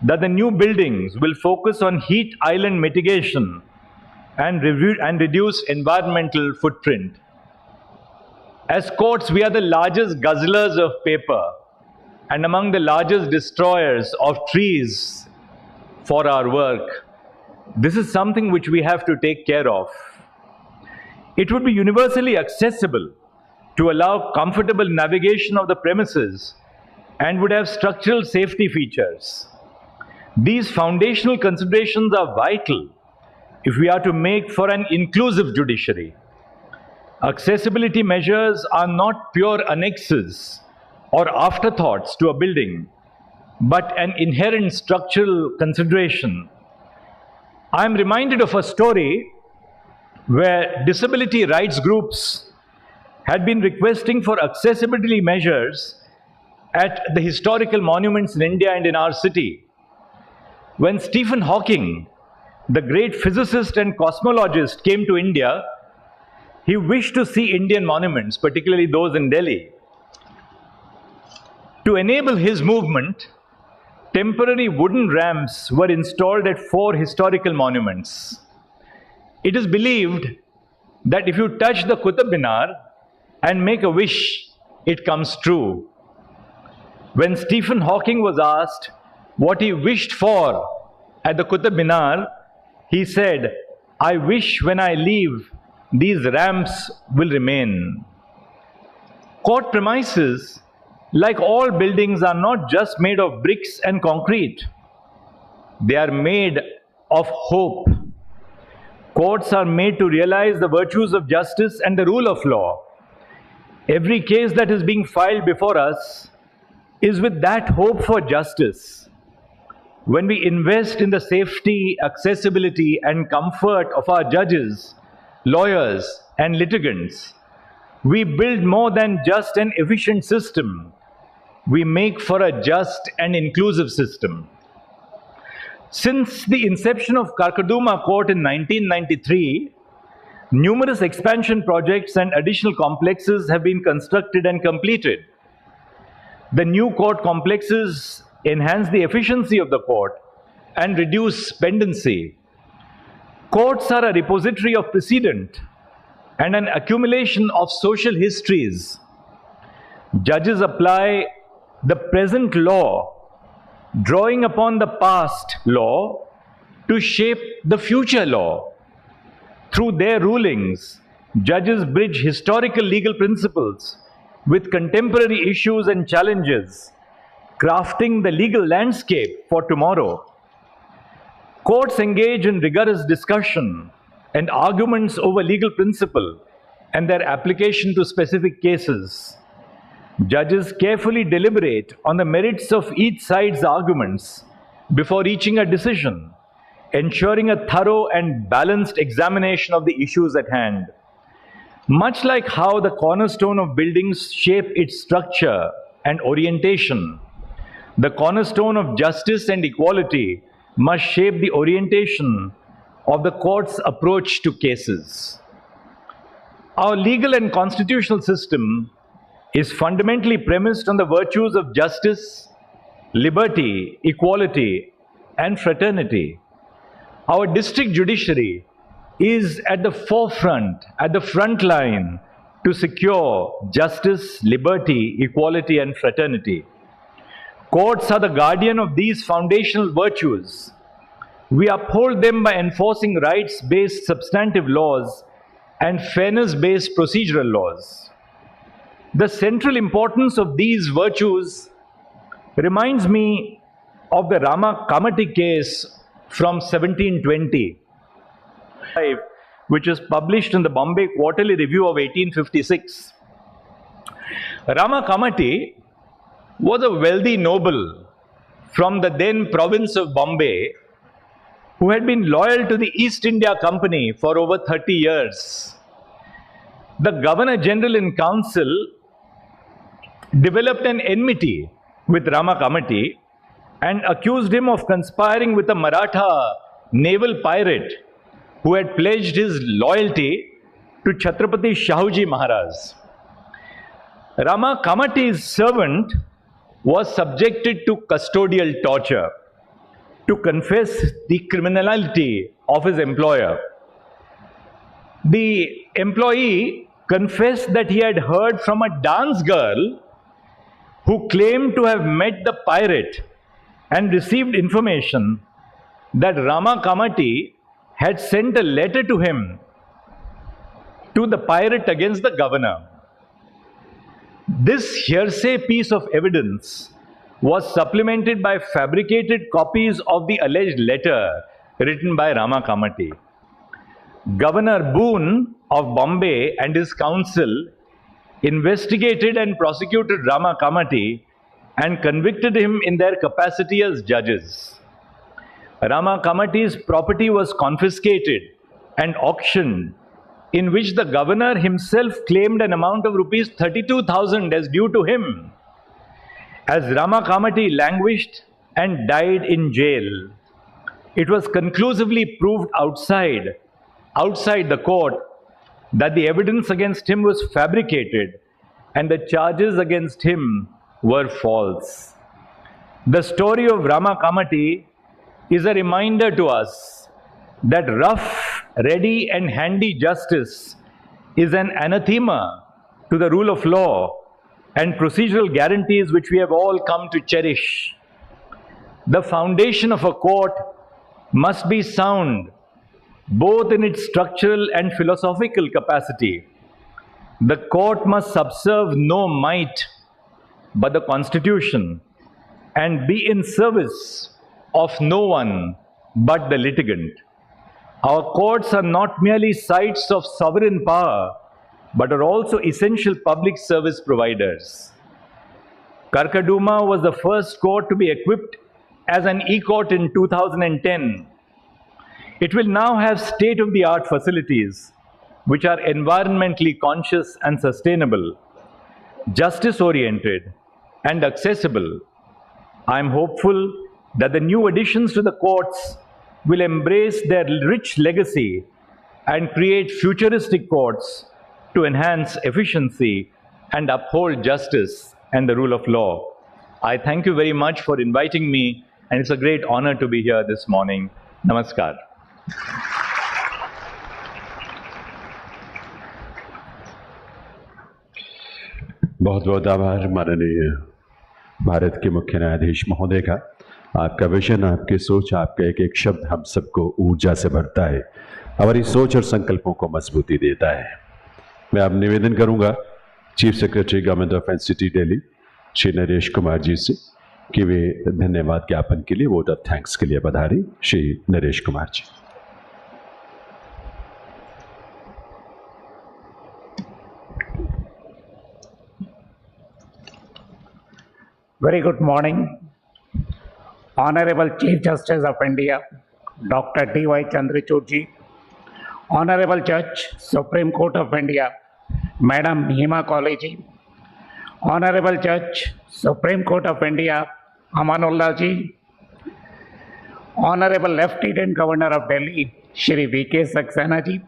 that the new buildings will focus on heat island mitigation and reduce environmental footprint. As courts, we are the largest guzzlers of paper and among the largest destroyers of trees for our work. This is something which we have to take care of. It would be universally accessible to allow comfortable navigation of the premises and would have structural safety features. These foundational considerations are vital if we are to make for an inclusive judiciary. Accessibility measures are not pure annexes or afterthoughts to a building, but an inherent structural consideration. I am reminded of a story where disability rights groups had been requesting for accessibility measures at the historical monuments in India and in our city. When Stephen Hawking, the great physicist and cosmologist, came to India, he wished to see Indian monuments, particularly those in Delhi. To enable his movement, temporary wooden ramps were installed at 4 historical monuments. It is believed that if you touch the Qutub Minar and make a wish, it comes true. When Stephen Hawking was asked what he wished for at the Qutub Minar, he said, "I wish when I leave, these ramps will remain." Court premises, like all buildings, are not just made of bricks and concrete. They are made of hope. Courts are made to realize the virtues of justice and the rule of law. Every case that is being filed before us is with that hope for justice. When we invest in the safety, accessibility, and comfort of our judges, lawyers, and litigants, we build more than just an efficient system. We make for a just and inclusive system. Since the inception of Karkaduma Court in 1993, numerous expansion projects and additional complexes have been constructed and completed. The new court complexes enhance the efficiency of the court and reduce pendency. Courts are a repository of precedent and an accumulation of social histories. Judges apply the present law, drawing upon the past law to shape the future law. Through their rulings, judges bridge historical legal principles with contemporary issues and challenges, crafting the legal landscape for tomorrow. Courts engage in rigorous discussion and arguments over legal principle and their application to specific cases. Judges carefully deliberate on the merits of each side's arguments before reaching a decision, ensuring a thorough and balanced examination of the issues at hand. Much like how the cornerstone of buildings shape its structure and orientation, the cornerstone of justice and equality must shape the orientation of the court's approach to cases. Our legal and constitutional system is fundamentally premised on the virtues of justice, liberty, equality, and fraternity. Our district judiciary is at the forefront, at the front line, to secure justice, liberty, equality, and fraternity. Courts are the guardian of these foundational virtues. We uphold them by enforcing rights-based substantive laws and fairness-based procedural laws. The central importance of these virtues reminds me of the Rama Kamati case from 1720, which is published in the Bombay Quarterly Review of 1856. Rama Kamati was a wealthy noble from the then province of Bombay who had been loyal to the East India Company for over 30 years. The Governor General in Council developed an enmity with Rama Kamati and accused him of conspiring with a Maratha naval pirate who had pledged his loyalty to Chhatrapati Shahuji Maharaj. Rama Kamati's servant was subjected to custodial torture to confess the criminality of his employer. The employee confessed that he had heard from a dance girl who claimed to have met the pirate and received information that Rama Kamati had sent a letter to him, to the pirate against the governor. This hearsay piece of evidence was supplemented by fabricated copies of the alleged letter written by Rama Kamati. Governor Boone of Bombay and his council investigated and prosecuted Rama Kamati and convicted him in their capacity as judges. Rama Kamati's property was confiscated and auctioned, in which the governor himself claimed an amount of rupees 32,000 as due to him. As Rama Kamati languished and died in jail, it was conclusively proved outside the court that the evidence against him was fabricated and the charges against him were false. The story of Rama Kamati is a reminder to us that rough, ready and handy justice is an anathema to the rule of law and procedural guarantees which we have all come to cherish. The foundation of a court must be sound, both in its structural and philosophical capacity. The court must subserve no might but the Constitution and be in service of no one but the litigant. Our courts are not merely sites of sovereign power, but are also essential public service providers. Karkaduma was the first court to be equipped as an e-court in 2010. It will now have state-of-the-art facilities which are environmentally conscious and sustainable, justice-oriented and accessible. I am hopeful that the new additions to the courts will embrace their rich legacy and create futuristic courts to enhance efficiency and uphold justice and the rule of law. I thank you very much for inviting me, and it's a great honor to be here this morning. Namaskar. बहुत बहुत आभार माननीय भारत के मुख्य न्यायाधीश महोदय का। आपका विजन, आपकी सोच, आपका एक एक शब्द हम सबको ऊर्जा से भरता है, हमारी सोच और संकल्पों को मजबूती देता है। मैं अब निवेदन करूंगा chief secretary government of NCT Delhi Shri Naresh Kumar ji से कि वे धन्यवाद ज्ञापन के लिए, वोट ऑफ थैंक्स के लिए पधारें। श्री नरेश कुमार जी। Very good morning. Honorable Chief Justice of India, Dr. D.Y. Chandrachud ji, Honorable Judge, Supreme Court of India, Madam Hima Kohli ji, Honorable Judge, Supreme Court of India, Amanullah ji, Honorable Lieutenant Governor of Delhi, Shri V.K. Saxena ji,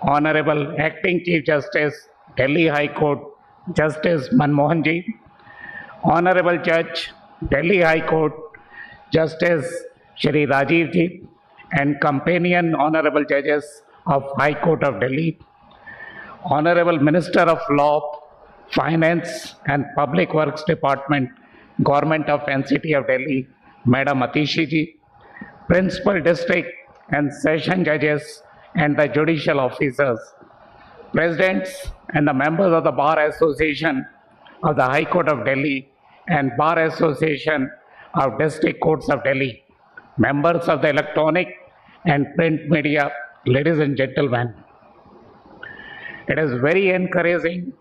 Honorable Acting Chief Justice, Delhi High Court, Justice Manmohan ji, Honorable Judge, Delhi High Court, Justice Shri Rajiv ji, and companion Honorable Judges of High Court of Delhi, Honorable Minister of Law, Finance and Public Works Department, Government of NCT of Delhi, Madam Atishi ji, Principal District and Session Judges and the Judicial Officers, Presidents and the members of the Bar Association of the High Court of Delhi and Bar Association of District Courts of Delhi, members of the electronic and print media, ladies and gentlemen. It is very encouraging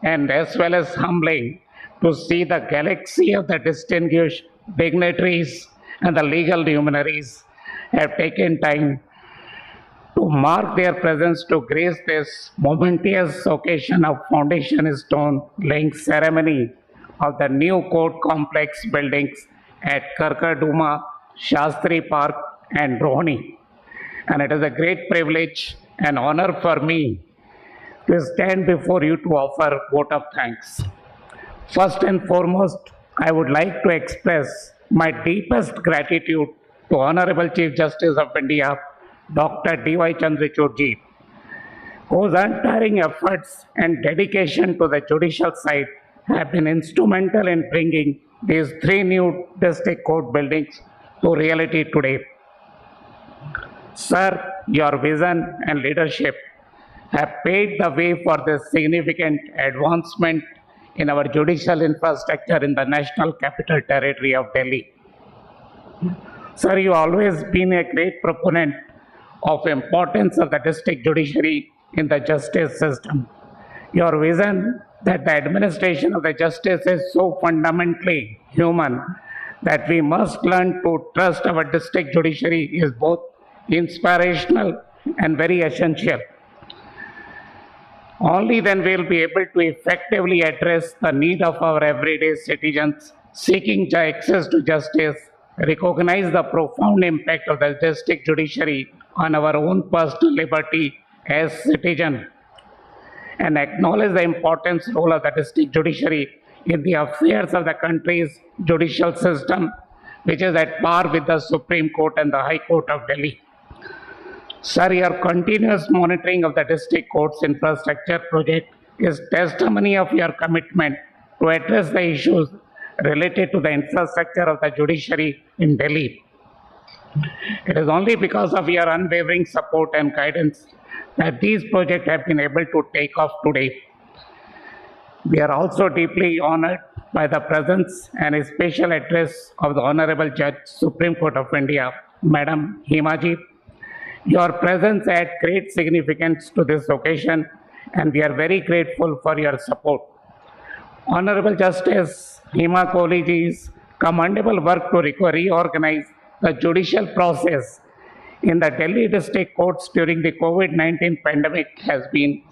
and as well as humbling to see the galaxy of the distinguished dignitaries and the legal luminaries have taken time to mark their presence to grace this momentous occasion of foundation stone laying ceremony of the new court complex buildings at Karkarduma, Shastri Park and Rohini. And it is a great privilege and honor for me to stand before you to offer vote of thanks. First and foremost, I would like to express my deepest gratitude to Honorable Chief Justice of India, Dr. D.Y. Chandrachud ji, whose untiring efforts and dedication to the judicial side have been instrumental in bringing these three new district court buildings to reality today. Sir, your vision and leadership have paved the way for this significant advancement in our judicial infrastructure in the National Capital Territory of Delhi. Sir, you have always been a great proponent of importance of the district judiciary in the justice system. Your vision that the administration of the justice is so fundamentally human that we must learn to trust our district judiciary is both inspirational and very essential. Only then we will be able to effectively address the need of our everyday citizens seeking access to justice, recognize the profound impact of the district judiciary on our own personal liberty as citizens, and acknowledge the important role of the district judiciary in the affairs of the country's judicial system, which is at par with the Supreme Court and the High Court of Delhi. Sir, your continuous monitoring of the district court's infrastructure project is testimony of your commitment to address the issues related to the infrastructure of the judiciary in Delhi. It is only because of your unwavering support and guidance that these projects have been able to take off today. We are also deeply honored by the presence and a special address of the Honorable Judge, Supreme Court of India, Madam Himaji. Your presence adds great significance to this occasion, and we are very grateful for your support. Honorable Justice Hima Kohli ji's commendable work to reorganize the judicial process in the Delhi district courts during the COVID-19 pandemic has been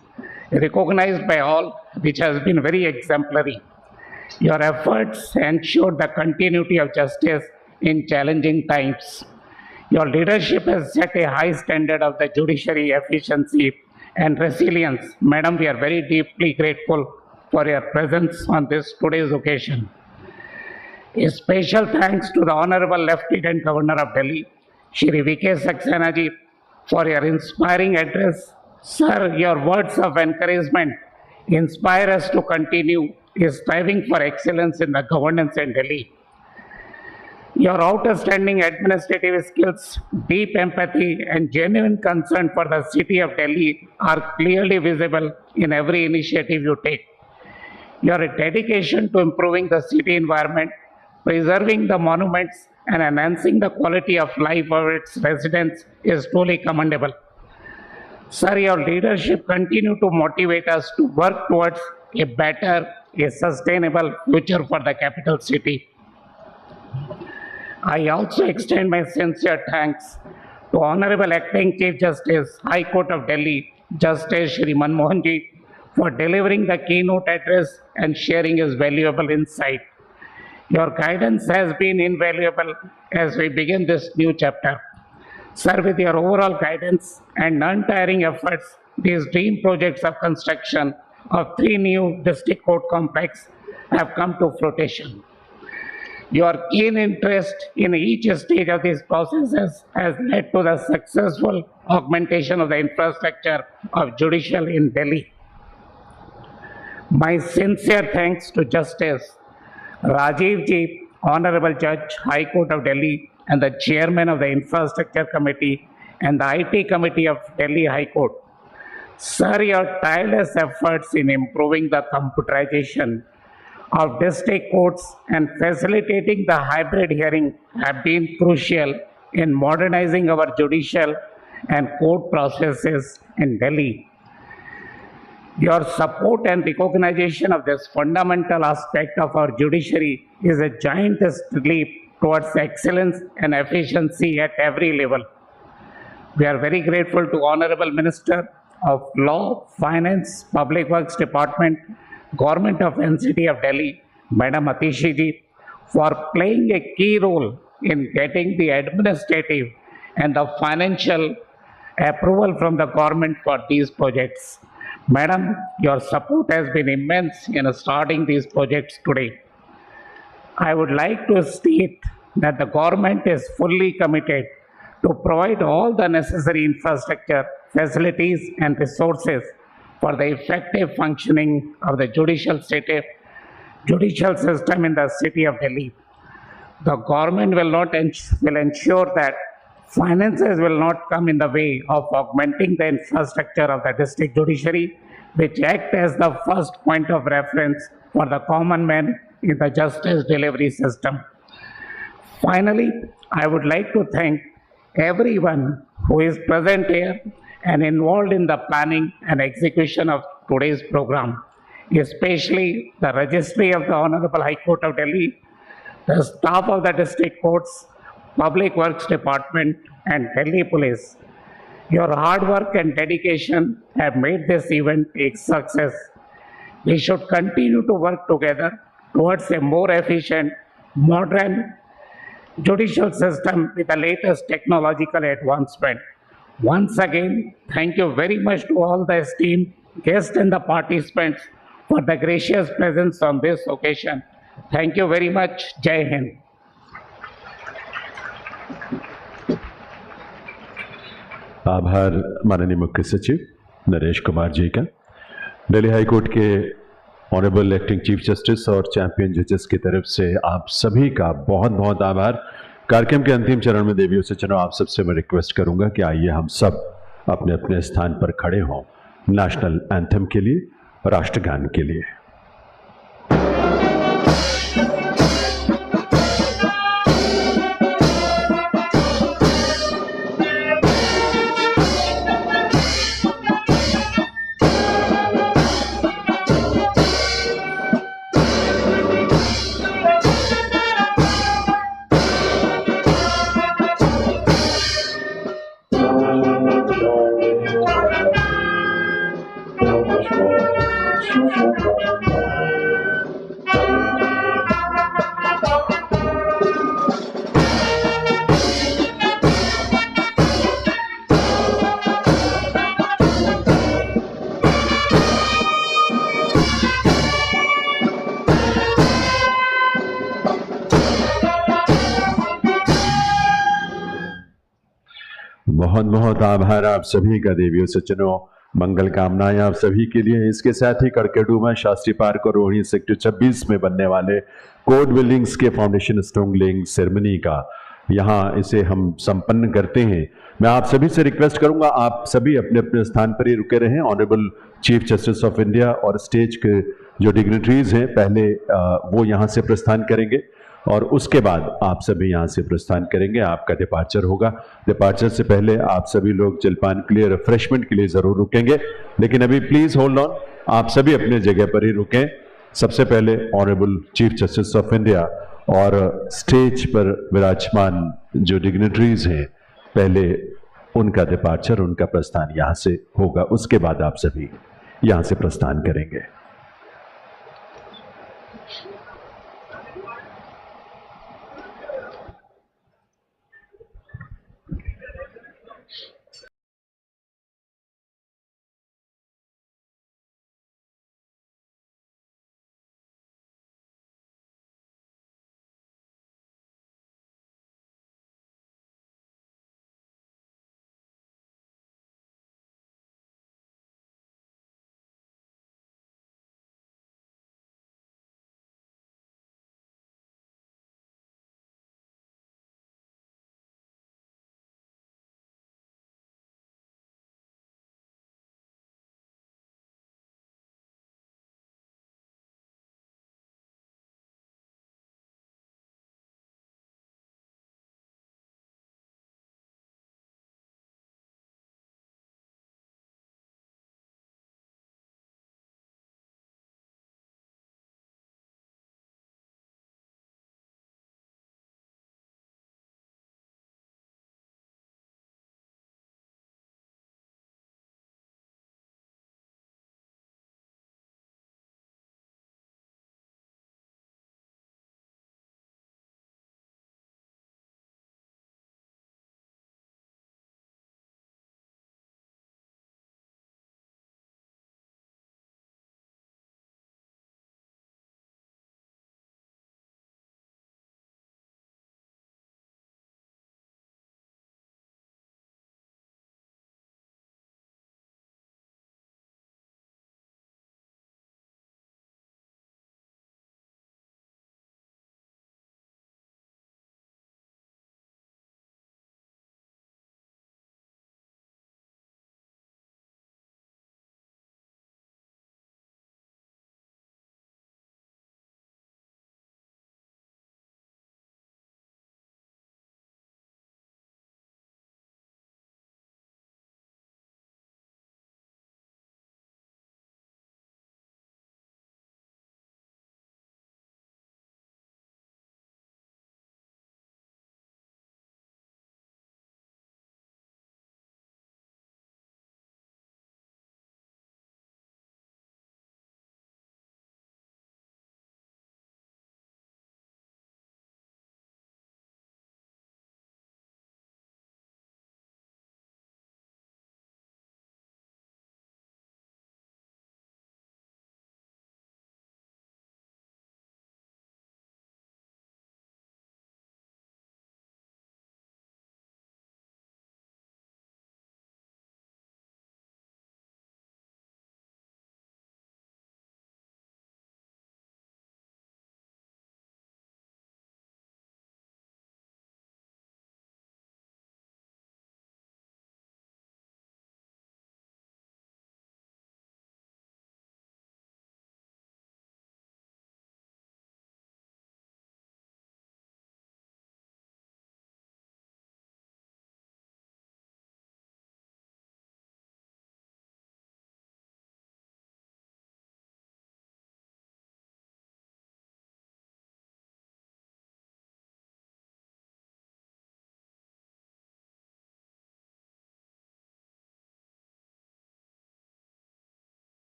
recognized by all, which has been very exemplary. Your efforts ensure the continuity of justice in challenging times. Your leadership has set a high standard of the judiciary efficiency and resilience. Madam, we are very deeply grateful for your presence on this today's occasion. A special thanks to the Honorable Lieutenant Governor of Delhi, Shri V.K. Saxena ji, for your inspiring address. Sir, your words of encouragement inspire us to continue striving for excellence in the governance in Delhi. Your outstanding administrative skills, deep empathy, and genuine concern for the city of Delhi are clearly visible in every initiative you take. Your dedication to improving the city environment, preserving the monuments, and enhancing the quality of life of its residents is truly commendable. Sir, your leadership continues to motivate us to work towards a better, a sustainable future for the capital city. I also extend my sincere thanks to Honorable Acting Chief Justice, High Court of Delhi, Justice Shri Manmohan ji, for delivering the keynote address and sharing his valuable insight. Your guidance has been invaluable as we begin this new chapter. Sir, with your overall guidance and untiring efforts, these dream projects of construction of 3 new district court complexes have come to fruition. Your keen interest in each stage of these processes has led to the successful augmentation of the infrastructure of judicial in Delhi. My sincere thanks to Justice Rajiv ji, Honorable Judge, High Court of Delhi, and the Chairman of the Infrastructure Committee and the IT Committee of Delhi High Court. Sir, your tireless efforts in improving the computerization of district courts and facilitating the hybrid hearing have been crucial in modernizing our judicial and court processes in Delhi. Your support and recognition of this fundamental aspect of our judiciary is a giant leap towards excellence and efficiency at every level. We are very grateful to Honorable Minister of Law, Finance, Public Works Department, Government of NCT of Delhi, Madam Atishi ji, for playing a key role in getting the administrative and the financial approval from the government for these projects. Madam, your support has been immense in starting these projects today. I would like to state that the government is fully committed to provide all the necessary infrastructure, facilities, and resources for the effective functioning of the judicial system in the city of Delhi. The government will ensure that finances will not come in the way of augmenting the infrastructure of the district judiciary, which act as the first point of reference for the common man in the justice delivery system. Finally, I would like to thank everyone who is present here and involved in the planning and execution of today's program, especially the Registry of the Honorable High Court of Delhi, the staff of the district courts, Public Works Department, and Delhi Police. Your hard work and dedication have made this event a success. We should continue to work together towards a more efficient, modern judicial system with the latest technological advancement. Once again, thank you very much to all the esteemed guests and the participants for the gracious presence on this occasion. Thank you very much. Jai Hind. आभार माननीय मुख्य सचिव नरेश कुमार जी का। Delhi high court के honourable acting chief justice और champion जजेस की तरफ से आप सभी का बहुत बहुत आभार। कार्यक्रम के अंतिम चरण में देवियों से चलो आप सबसे मैं रिक्वेस्ट करूंगा कि आइए हम सब अपने अपने स्थान पर खड़े हों नेशनल एंथम के लिए, राष्ट्रगान के लिए। बहुत बहुत आभार आप सभी का देवियों सज्जनों, मंगल कामनाएं आप सभी के लिए। इसके साथ ही कड़केडूमा, शास्त्री पार्क और रोहिणी सेक्टर 26 में बनने वाले कोर्ट बिल्डिंग्स के फाउंडेशन स्टोन लेइंग सेरेमनी का यहाँ इसे हम संपन्न करते हैं। मैं आप सभी से रिक्वेस्ट करूंगा आप सभी अपने अपने स्थान पर ही रुके रहें। Honourable chief justice of India और स्टेज के जो डिग्निटरीज हैं पहले वो यहाँ से प्रस्थान करेंगे और उसके बाद आप सभी यहाँ से प्रस्थान करेंगे। आपका डिपार्चर होगा। डिपार्चर से पहले आप सभी लोग जलपान के लिए, रिफ्रेशमेंट के लिए जरूर रुकेंगे, लेकिन अभी प्लीज होल्ड ऑन, आप सभी अपने जगह पर ही रुकें। सबसे पहले honourable chief justice of India और स्टेज पर विराजमान जो डिग्निटरीज हैं पहले उनका डिपार्चर, उनका प्रस्थान यहाँ से होगा, उसके बाद आप सभी यहाँ से प्रस्थान करेंगे।